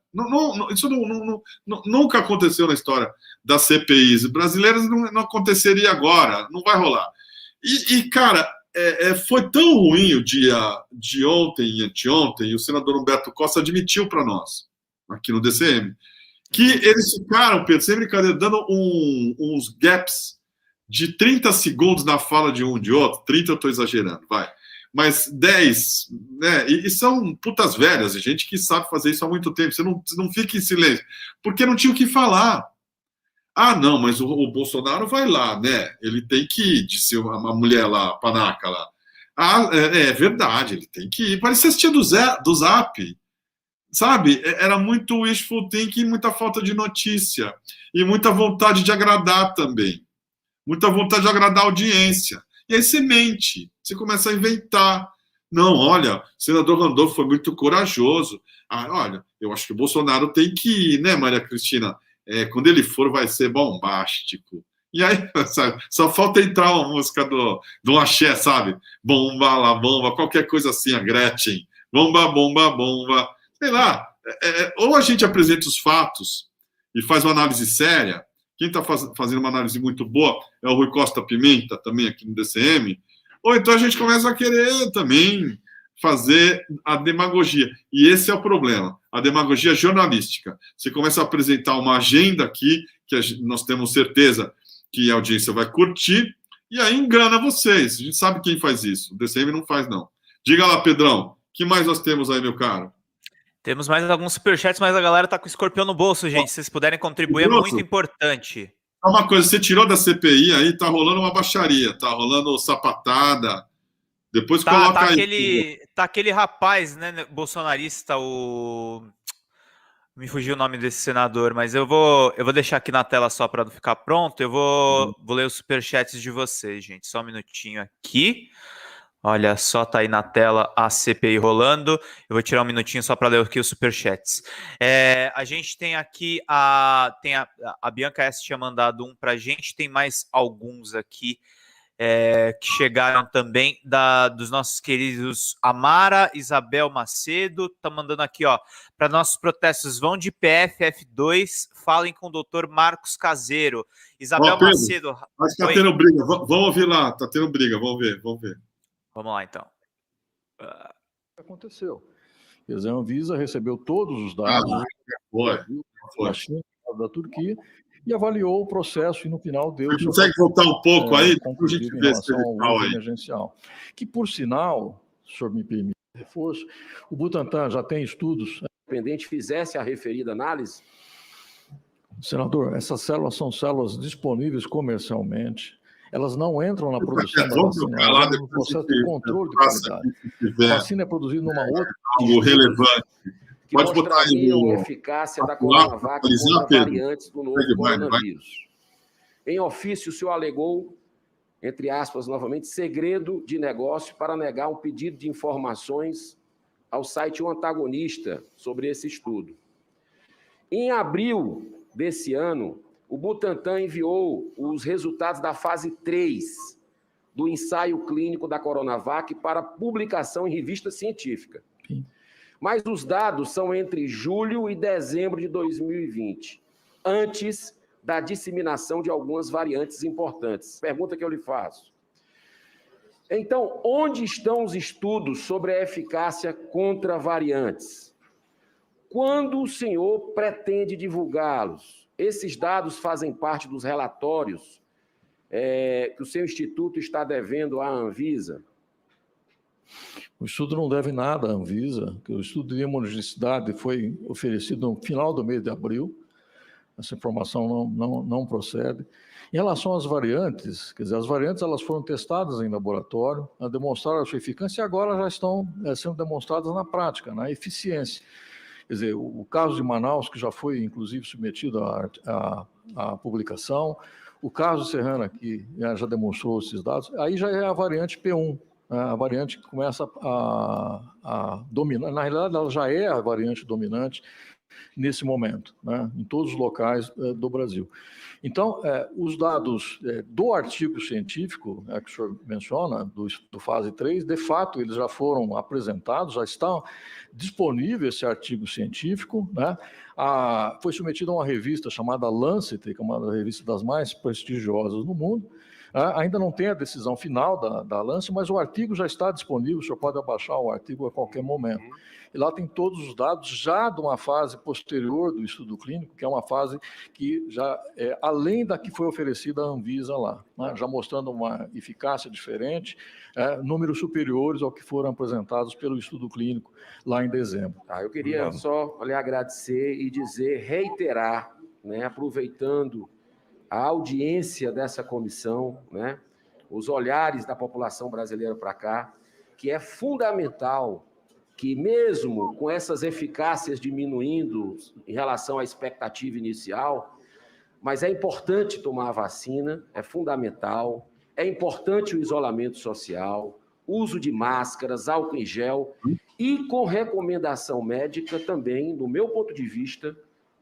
Isso nunca aconteceu na história das CPIs brasileiras, não aconteceria agora, não vai rolar. E cara, foi tão ruim o dia de ontem e anteontem, e o senador Humberto Costa admitiu para nós, aqui no DCM, que eles ficaram, Pedro, sem brincadeira, dando uns gaps de 30 segundos na fala de um de outro. 30 eu estou exagerando, vai. Mas 10, né? E são putas velhas, gente que sabe fazer isso há muito tempo. Você não fica em silêncio, porque não tinha o que falar. Ah, não, mas o Bolsonaro vai lá, né? Ele tem que ir, disse uma mulher lá, a panaca lá. Ah, é verdade, ele tem que ir. Parecia assistir do Zap, sabe? Era muito wishful thinking, muita falta de notícia. E muita vontade de agradar também. Muita vontade de agradar a audiência. E aí você mente, você começa a inventar. Não, olha, o senador Randolph foi muito corajoso. Ah, olha, eu acho que o Bolsonaro tem que ir, né, Maria Cristina? Quando ele for, vai ser bombástico. E aí, sabe, só falta entrar uma música do axé, sabe? Bomba, lá, bomba, qualquer coisa assim, a Gretchen. Bomba, bomba, bomba. Sei lá. Ou a gente apresenta os fatos e faz uma análise séria. Quem está fazendo uma análise muito boa é o Rui Costa Pimenta, também aqui no DCM. Ou então a gente começa a querer também fazer a demagogia. E esse é o problema, a demagogia jornalística. Você começa a apresentar uma agenda aqui, que nós temos certeza que a audiência vai curtir, e aí engana vocês. A gente sabe quem faz isso. O DCM não faz, não. Diga lá, Pedrão, o que mais nós temos aí, meu caro? Temos mais alguns superchats, mas a galera tá com o escorpião no bolso, gente. Se vocês puderem contribuir, é muito importante. Uma coisa, você tirou da CPI aí, tá rolando uma baixaria, tá rolando sapatada. Depois coloca aí. Tá aquele rapaz, né, bolsonarista, me fugiu o nome desse senador, mas eu vou deixar aqui na tela só para não ficar pronto. Eu vou ler os superchats de vocês, gente. Só um minutinho aqui. Olha só, tá aí na tela a CPI rolando. Eu vou tirar um minutinho só para ler aqui os superchats. A gente tem aqui a Bianca S tinha mandado um pra gente, tem mais alguns aqui que chegaram também dos nossos queridos Amara, Isabel Macedo, tá mandando aqui, ó, para nossos protestos, vão de PFF2, falem com o doutor Marcos Caseiro. Isabel Pedro, Macedo. acho que tá tendo briga, vamos ouvir lá, tá tendo briga, vamos ver. Vamos lá, então. Aconteceu. Quer dizer, a Anvisa recebeu todos os dados foi. da China, da Turquia, e avaliou o processo e, no final, deu... Você consegue voltar um pouco aí? Conclusivo em relação ao uso emergencial. Que, por sinal, se o senhor me permite reforço, o Butantan já tem estudos... Independente fizesse a referida análise? Senador, essas células são células disponíveis comercialmente. Elas não entram na produção da vacina, elas entram no processo de controle de qualidade. A vacina é produzida numa outra... Algo relevante. Que pode botar aí a eficácia da Coronavac contra variantes do novo coronavírus. Em ofício, o senhor alegou, entre aspas, novamente, segredo de negócio para negar um pedido de informações ao site O Antagonista sobre esse estudo. Em abril desse ano, o Butantan enviou os resultados da fase 3 do ensaio clínico da Coronavac para publicação em revista científica. Sim. Mas os dados são entre julho e dezembro de 2020, antes da disseminação de algumas variantes importantes. Pergunta que eu lhe faço. Então, onde estão os estudos sobre a eficácia contra variantes? Quando o senhor pretende divulgá-los? Esses dados fazem parte dos relatórios que o seu instituto está devendo à Anvisa? O estudo não deve nada à Anvisa, que o estudo de imunogenicidade foi oferecido no final do mês de abril. Essa informação não procede. Em relação às variantes, quer dizer, as variantes elas foram testadas em laboratório, demonstraram a sua eficácia e agora já estão sendo demonstradas na prática, na eficiência. Quer dizer, o caso de Manaus, que já foi, inclusive, submetido à publicação, o caso de Serrana, que já demonstrou esses dados, aí já é a variante P1, a variante que começa a dominar. Na realidade, ela já é a variante dominante nesse momento, né, em todos os locais do Brasil. Então, os dados do artigo científico que o senhor menciona, do fase 3, de fato, eles já foram apresentados, já estão disponíveis esse artigo científico, né? Foi submetido a uma revista chamada Lancet, que é uma das revistas das mais prestigiosas no mundo. Ainda não tem a decisão final da Lancet, mas o artigo já está disponível, o senhor pode abaixar o artigo a qualquer momento. E lá tem todos os dados já de uma fase posterior do estudo clínico, que é uma fase que já é além da que foi oferecida à Anvisa lá, né? Já mostrando uma eficácia diferente, números superiores ao que foram apresentados pelo estudo clínico lá em dezembro. Eu queria só lhe agradecer e reiterar, né, aproveitando a audiência dessa comissão, né, os olhares da população brasileira para cá, que é fundamental que, mesmo com essas eficácias diminuindo em relação à expectativa inicial, mas é importante tomar a vacina, é fundamental, é importante o isolamento social, uso de máscaras, álcool em gel e, com recomendação médica também, do meu ponto de vista,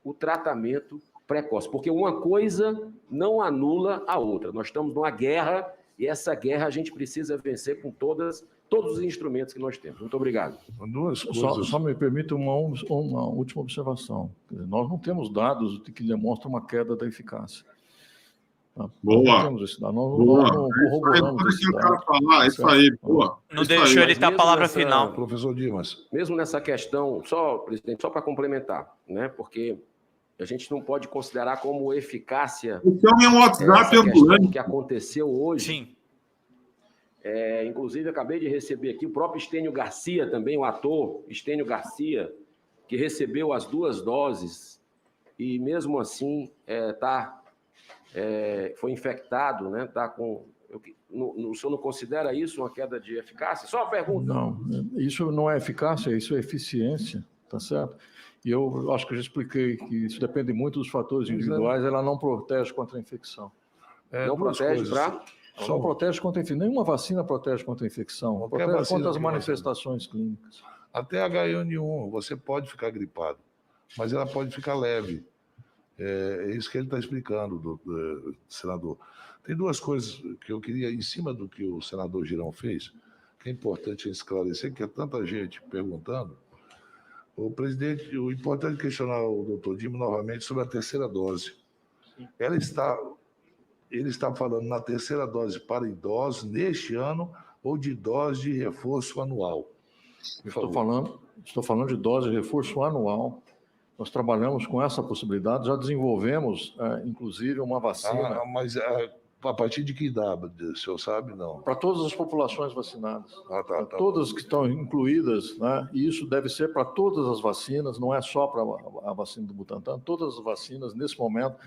o tratamento precoce, porque uma coisa não anula a outra. Nós estamos numa guerra e essa guerra a gente precisa vencer com todos os instrumentos que nós temos. Muito obrigado. Só me permita uma última observação. Nós não temos dados que demonstram uma queda da eficácia. Boa. Nós não temos esse dado. Nós não corroboramos esse dado. Isso aí, boa. Não deixou ele dar a palavra final. Professor Dimas. Mesmo nessa questão, presidente, só para complementar, né? Porque a gente não pode considerar como eficácia é um WhatsApp ambulante que aconteceu hoje. Sim. Inclusive, acabei de receber aqui o próprio Estênio Garcia, também o ator Estênio Garcia, que recebeu as 2 doses e, mesmo assim, foi infectado, né? O senhor não considera isso uma queda de eficácia? Só uma pergunta. Não, isso não é eficácia, isso é eficiência, tá certo? E eu acho que eu já expliquei que isso depende muito dos fatores individuais, ela não protege contra a infecção. Não protege para... Só protege contra a infecção. Nenhuma vacina protege contra a infecção. Protege contra as manifestações clínicas. Até H1N1, você pode ficar gripado, mas ela pode ficar leve. É isso que ele está explicando, senador. Tem 2 coisas que eu queria, em cima do que o senador Girão fez, que é importante esclarecer, que é tanta gente perguntando. O importante é questionar o doutor Dimas novamente sobre a terceira dose. Ele está falando na terceira dose para idosos neste ano ou de dose de reforço anual? Estou falando de dose de reforço anual Nós trabalhamos com essa possibilidade, já desenvolvemos, inclusive, uma vacina. Mas a partir de que idade, o senhor sabe? Não. Para todas as populações vacinadas. Todas que estão incluídas, né? E isso deve ser para todas as vacinas, não é só para a vacina do Butantan. Todas as vacinas, nesse momento,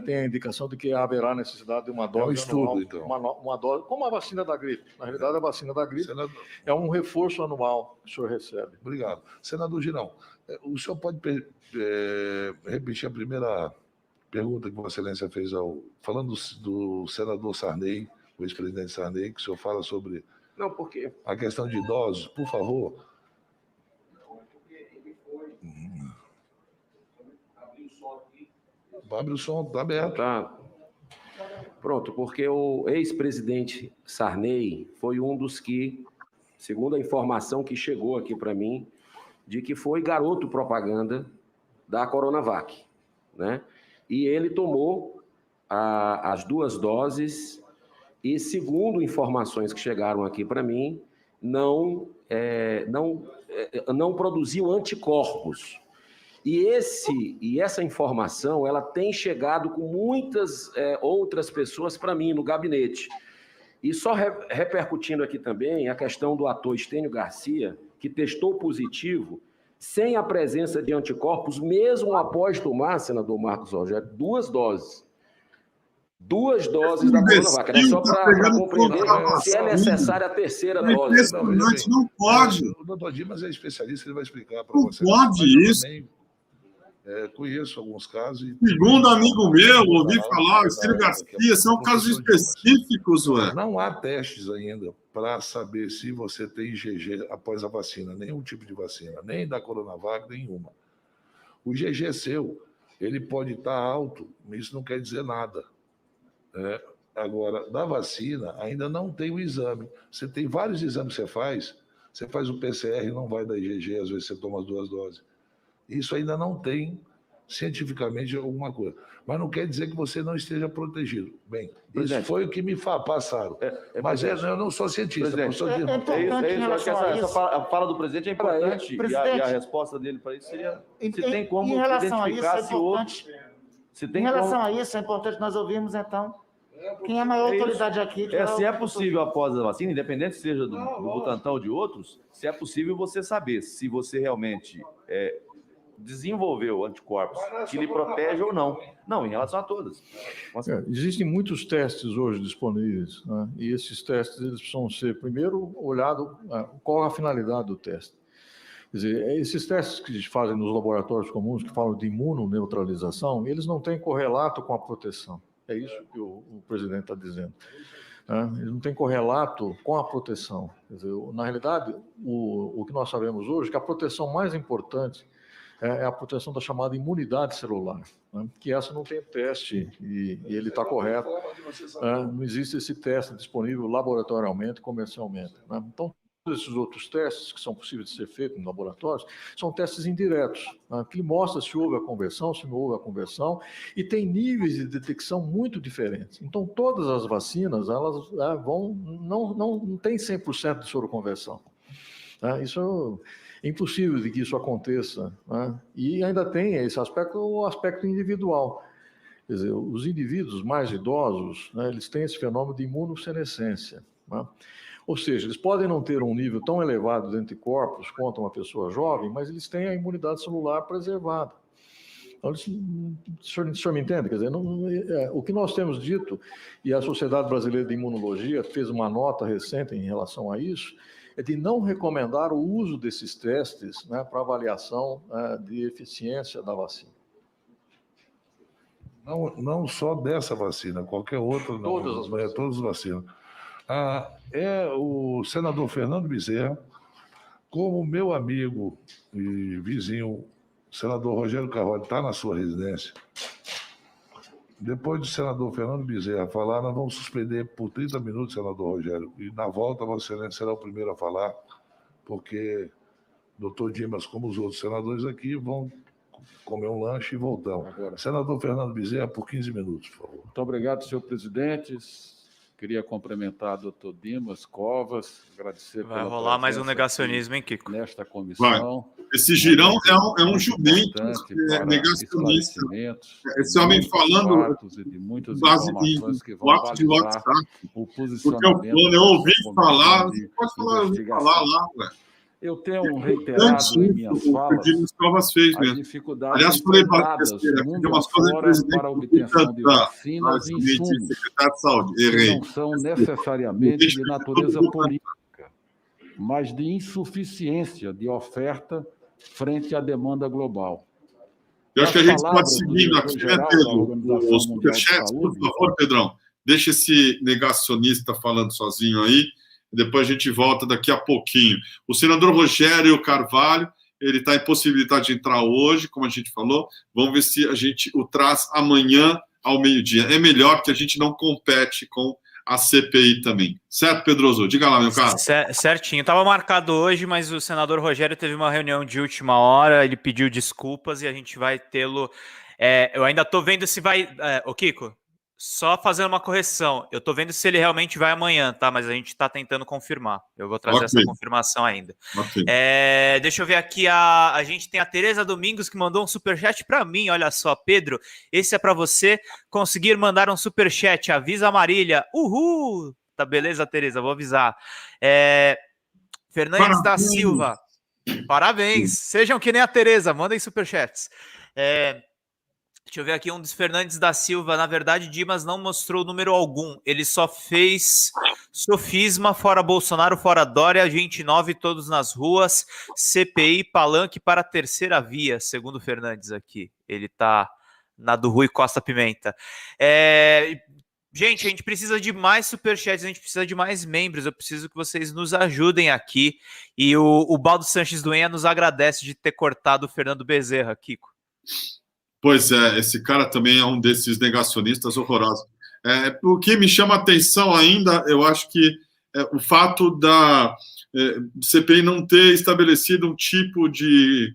tem a indicação de que haverá necessidade de uma dose. É um estudo, anual, então. Uma dose, como a vacina da gripe. Na realidade, a vacina da gripe é um reforço anual que o senhor recebe. Obrigado. Senador Girão, o senhor pode repetir a primeira pergunta que Vossa Excelência fez falando do senador Sarney, o ex-presidente Sarney, que o senhor fala sobre a questão de idosos, por favor. Abre o som, está aberto. Tá. Pronto, porque o ex-presidente Sarney foi um dos que, segundo a informação que chegou aqui para mim, de que foi garoto propaganda da Coronavac, né? E ele tomou as 2 doses e, segundo informações que chegaram aqui para mim, não produziu anticorpos. E essa informação ela tem chegado com muitas outras pessoas para mim no gabinete. E só repercutindo aqui também a questão do ator Estênio Garcia, que testou positivo sem a presença de anticorpos, mesmo após tomar, senador Marcos Rogério, 2 doses. 2 doses da Coronavac. Era só para compreender se é necessária a terceira dose. Não pode. O doutor Dimas é especialista, ele vai explicar para você. Não pode isso. Conheço alguns casos. Segundo amigo meu, ouvi falar, o Estênio Garcia, são casos específicos, ué. Não há testes ainda para saber se você tem IgG após a vacina, nenhum tipo de vacina, nem da Coronavac, nenhuma. O IgG seu, ele pode estar alto, isso não quer dizer nada. Agora, da vacina, ainda não tem o exame. Você tem vários exames que você faz o PCR, não vai dar IgG, às vezes você toma as 2 doses. Isso ainda não tem cientificamente alguma coisa. Mas não quer dizer que você não esteja protegido. Bem, isso foi o que me passaram. Mas eu não sou cientista. A fala do presidente é importante e a resposta dele para isso seria se tem como identificar se outros... Em relação a isso, é importante nós ouvirmos, então, quem é a maior autoridade aqui. Se é possível, após a vacina, independente seja do Butantan ou de outros, se é possível você saber se você realmente desenvolveu anticorpos que lhe protege ou não. Não, em relação a todas. Existem muitos testes hoje disponíveis, né? E esses testes eles precisam ser, primeiro, olhado qual a finalidade do teste. Quer dizer, esses testes que se fazem nos laboratórios comuns, que falam de imunoneutralização, eles não têm correlato com a proteção. É isso que o presidente está dizendo. Ele não tem correlato com a proteção. Quer dizer, na realidade, o que nós sabemos hoje é que a proteção mais importante é a proteção da chamada imunidade celular, né? Que essa não tem teste e ele está correto. Não existe esse teste disponível laboratorialmente, comercialmente, né? Então, todos esses outros testes que são possíveis de ser feitos em laboratórios são testes indiretos, né? Que mostram se houve a conversão, se não houve a conversão, e tem níveis de detecção muito diferentes. Então, todas as vacinas, elas não tem 100% de soroconversão. Isso é impossível de que isso aconteça, né? E ainda tem esse aspecto, o aspecto individual. Quer dizer, os indivíduos mais idosos, né, eles têm esse fenômeno de imunossenescência, né? Ou seja, eles podem não ter um nível tão elevado de anticorpos quanto uma pessoa jovem, mas eles têm a imunidade celular preservada. Então, o senhor me entende? Quer dizer, o que nós temos dito, e a Sociedade Brasileira de Imunologia fez uma nota recente em relação a isso, é de não recomendar o uso desses testes, né, para avaliação de eficiência da vacina. Não só dessa vacina, qualquer outra. Todas as vacinas. O senador Fernando Bezerra, como meu amigo e vizinho, o senador Rogério Carvalho, está na sua residência. Depois do senador Fernando Bezerra falar, nós vamos suspender por 30 minutos, senador Rogério. E na volta, Vossa Excelência será o primeiro a falar, porque o doutor Dimas, como os outros senadores aqui, vão comer um lanche e voltamos. Senador Fernando Bezerra, por 15 minutos, por favor. Muito obrigado, senhor presidente. Queria cumprimentar o doutor Dimas Covas, agradecer Vai pela rolar mais um presença negacionismo, hein, Kiko? nesta comissão. Esse girão é um jumento negacionista. Esse homem falando de muitas base informações que vão WhatsApp, o porque posicionamento. eu ouvi falar, você pode falar, eu ouvi falar lá, ué. Eu tenho reiterado em minhas falas as dificuldades enfrentadas mundo afora para a obtenção de vacinas e insumos que não são necessariamente de natureza política, mas de insuficiência de oferta frente à demanda global. Eu acho que a gente pode seguir aqui, né, Pedro? Os superchats, por favor, Pedrão, deixa esse negacionista falando sozinho aí. Depois a gente volta daqui a pouquinho. O senador Rogério Carvalho, ele está impossibilitado de entrar hoje, como a gente falou. Vamos ver se a gente o traz amanhã ao meio-dia. É melhor que a gente não compete com a CPI também. Certo, Pedroso? Diga lá, meu caro. Certinho. Estava marcado hoje, mas o senador Rogério teve uma reunião de última hora, ele pediu desculpas e a gente vai tê-lo... eu ainda estou vendo se vai... Ô, Kiko... Só fazendo uma correção, eu tô vendo se ele realmente vai amanhã, tá? Mas a gente tá tentando confirmar. Eu vou trazer essa confirmação ainda. Deixa eu ver aqui, a gente tem a Tereza Domingos que mandou um superchat para mim, olha só, Pedro, esse é para você conseguir mandar um superchat, avisa a Marília, uhul! Tá beleza, Tereza, vou avisar. Fernandes da Silva, parabéns, sejam que nem a Tereza, mandem superchats. Deixa eu ver aqui, um dos Fernandes da Silva. Na verdade, Dimas não mostrou número algum. Ele só fez sofisma, fora Bolsonaro, fora Dória, 29, todos nas ruas, CPI, palanque para a terceira via, segundo Fernandes aqui. Ele tá na do Rui Costa Pimenta. Gente, a gente precisa de mais superchats, a gente precisa de mais membros. Eu preciso que vocês nos ajudem aqui. E o Baldo Sanches Duenha nos agradece de ter cortado o Fernando Bezerra, Kiko. Pois é, esse cara também é um desses negacionistas horrorosos. O que me chama a atenção ainda, eu acho que o fato da CPI não ter estabelecido um tipo de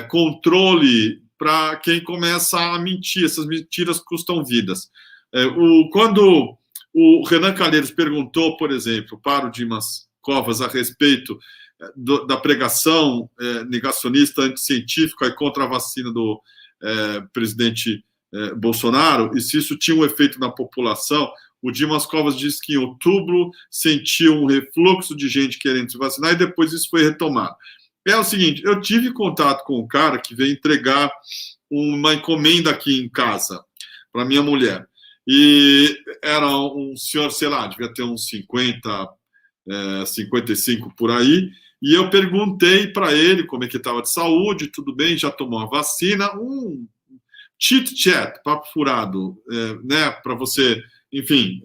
controle para quem começa a mentir. Essas mentiras custam vidas. Quando o Renan Calheiros perguntou, por exemplo, para o Dimas Covas a respeito da pregação negacionista, anticientífica e contra a vacina do presidente Bolsonaro, e se isso tinha um efeito na população, o Dimas Covas disse que em outubro sentiu um refluxo de gente querendo se vacinar e depois isso foi retomado. É o seguinte, eu tive contato com um cara que veio entregar uma encomenda aqui em casa para minha mulher, e era um senhor, sei lá, devia ter uns 50, 55 por aí. E eu perguntei para ele como é que estava de saúde, tudo bem, já tomou a vacina, um chit-chat, papo furado, né, para você, enfim,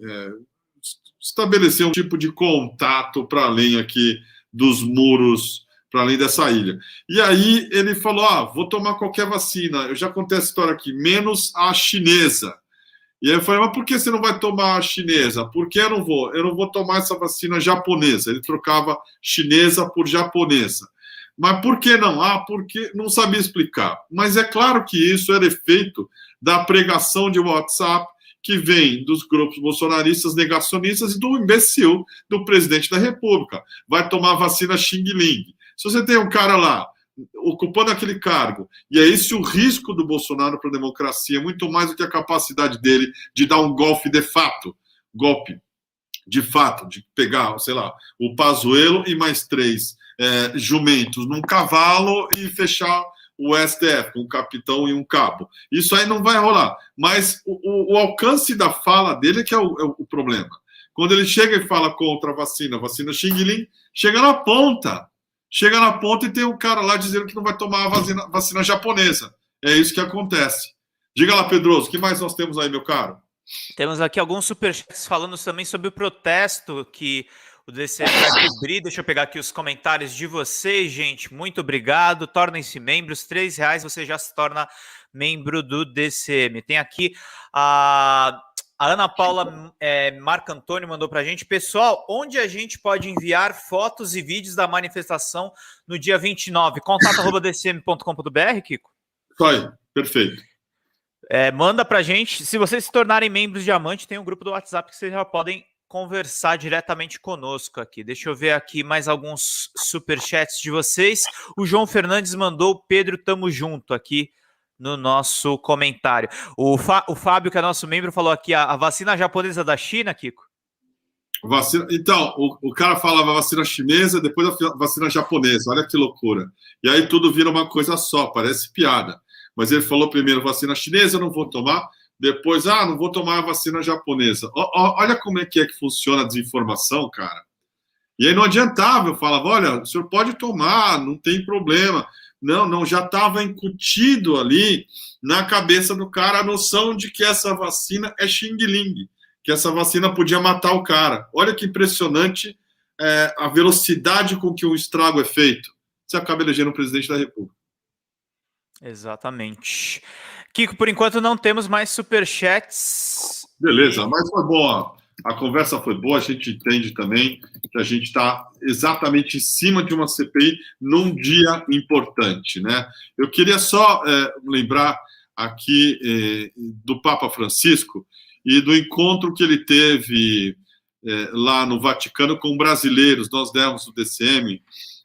estabelecer um tipo de contato para além aqui dos muros, para além dessa ilha. E aí ele falou, vou tomar qualquer vacina, eu já contei essa história aqui, menos a chinesa. E aí eu falei, mas por que você não vai tomar a chinesa? Por que eu não vou? Eu não vou tomar essa vacina japonesa. Ele trocava chinesa por japonesa. Mas por que não? Porque não sabia explicar. Mas é claro que isso era efeito da pregação de WhatsApp que vem dos grupos bolsonaristas negacionistas e do imbecil do presidente da República. Vai tomar a vacina Xing Ling. Se você tem um cara lá ocupando aquele cargo, e é esse o risco do Bolsonaro para a democracia, muito mais do que a capacidade dele de dar um golpe de fato, de pegar, sei lá, o Pazuello e mais 3 jumentos num cavalo e fechar o STF, com um capitão e um cabo. Isso aí não vai rolar. Mas o alcance da fala dele é que é o problema. Quando ele chega e fala contra a vacina Xing Ling, chega na ponta e tem um cara lá dizendo que não vai tomar a vacina japonesa. É isso que acontece. Diga lá, Pedroso, o que mais nós temos aí, meu caro? Temos aqui alguns superchats falando também sobre o protesto que o DCM vai cobrir. Deixa eu pegar aqui os comentários de vocês, gente. Muito obrigado. Tornem-se membros. R$3 você já se torna membro do DCM. Tem aqui a Ana Paula Marco Antônio mandou pra gente. Pessoal, onde a gente pode enviar fotos e vídeos da manifestação no dia 29? Contato@dcm.com.br, Kiko? Foi, perfeito. Manda pra gente. Se vocês se tornarem membros diamante, tem um grupo do WhatsApp que vocês já podem conversar diretamente conosco aqui. Deixa eu ver aqui mais alguns superchats de vocês. O João Fernandes mandou: Pedro, tamo junto aqui no nosso comentário. O Fábio, que é nosso membro, falou aqui: a vacina japonesa da China, Kiko? Vacina... Então, o cara falava vacina chinesa, depois a vacina japonesa. Olha que loucura. E aí tudo vira uma coisa só, parece piada. Mas ele falou primeiro vacina chinesa, eu não vou tomar. Depois, não vou tomar a vacina japonesa. Olha como é que funciona a desinformação, cara. E aí não adiantava, eu falava, olha, o senhor pode tomar, não tem problema. Não, já estava incutido ali na cabeça do cara a noção de que essa vacina é xing-ling, que essa vacina podia matar o cara. Olha que impressionante a velocidade com que o estrago é feito. Você acaba elegendo o presidente da República. Exatamente. Kiko, por enquanto não temos mais superchats. Beleza, mas foi boa. A conversa foi boa, a gente entende também que a gente está exatamente em cima de uma CPI num dia importante, né? Eu queria só lembrar aqui do Papa Francisco e do encontro que ele teve lá no Vaticano com brasileiros. Nós demos o DCM,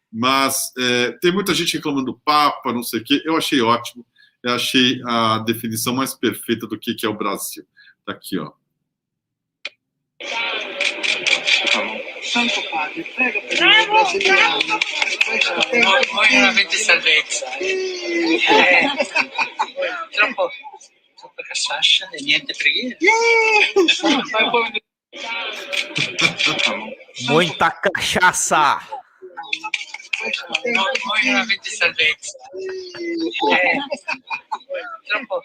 mas tem muita gente reclamando do Papa, não sei o quê. Eu achei ótimo. Eu achei a definição mais perfeita do que é o Brasil. Está aqui, ó. Santo Padre, prega per il brasiliano. Vogliono 20 salvezza. Troppo cachaça e niente preghiera. Muita cachaça. Vogliono 20 salvezza. Troppo.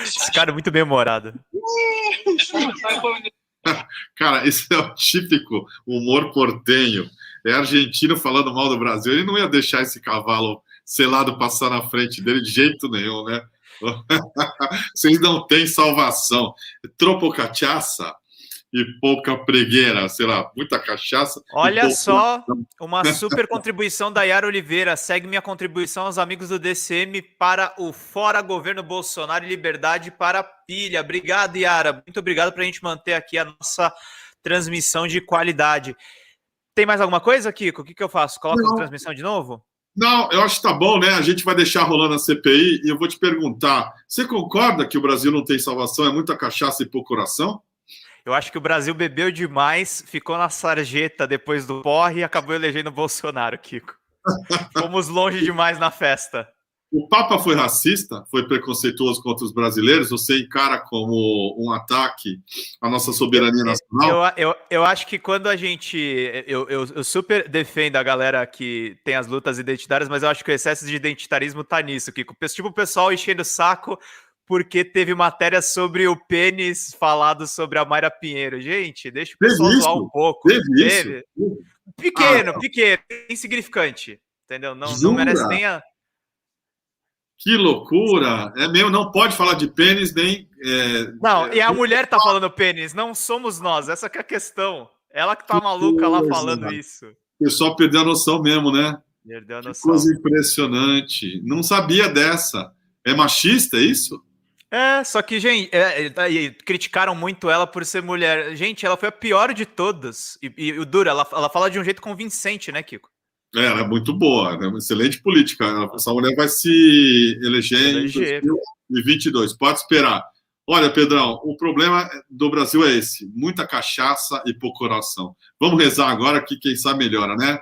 Esse cara é muito bem-humorado. Cara, esse é o típico humor portenho. É argentino falando mal do Brasil. Ele não ia deixar esse cavalo selado passar na frente dele de jeito nenhum, né? Vocês não têm salvação. Tropo cachaça e pouca pregueira, sei lá, muita cachaça. Olha só, uma super contribuição da Yara Oliveira. Segue minha contribuição aos amigos do DCM para o Fora Governo Bolsonaro e Liberdade para a Pilha. Obrigado, Yara. Muito obrigado para a gente manter aqui a nossa transmissão de qualidade. Tem mais alguma coisa, Kiko? O que eu faço? Coloca a transmissão de novo? Não, eu acho que tá bom, né? A gente vai deixar rolando a CPI e eu vou te perguntar, você concorda que o Brasil não tem salvação? É muita cachaça e pouco coração? Eu acho que o Brasil bebeu demais, ficou na sarjeta depois do porre e acabou elegendo o Bolsonaro, Kiko. Fomos longe demais na festa. O Papa foi racista? Foi preconceituoso contra os brasileiros? Você encara como um ataque à nossa soberania nacional? Eu acho que quando a gente... Eu super defendo a galera que tem as lutas identitárias, mas eu acho que o excesso de identitarismo tá nisso, Kiko. Tipo, o pessoal enchendo o saco porque teve matéria sobre o pênis falado sobre a Mayra Pinheiro. Gente, deixa o pessoal zoar um pouco. Teve. Pequeno, insignificante. Entendeu? Não merece nem a... Que loucura! É mesmo, não pode falar de pênis nem... e a mulher tá falando pênis, não somos nós. Essa que é a questão. Ela que tá maluca lá falando isso. O pessoal perdeu a noção mesmo, né? Perdeu a noção. Que coisa impressionante. Não sabia dessa. É machista, é isso? Só que, gente, criticaram muito ela por ser mulher. Gente, ela foi a pior de todas. E o duro, ela fala de um jeito convincente, né, Kiko? Ela é muito boa, é uma excelente política. Essa mulher vai se eleger em 2022. Pode esperar. Olha, Pedrão, o problema do Brasil é esse. Muita cachaça e pouco coração. Vamos rezar agora que quem sabe melhora, né?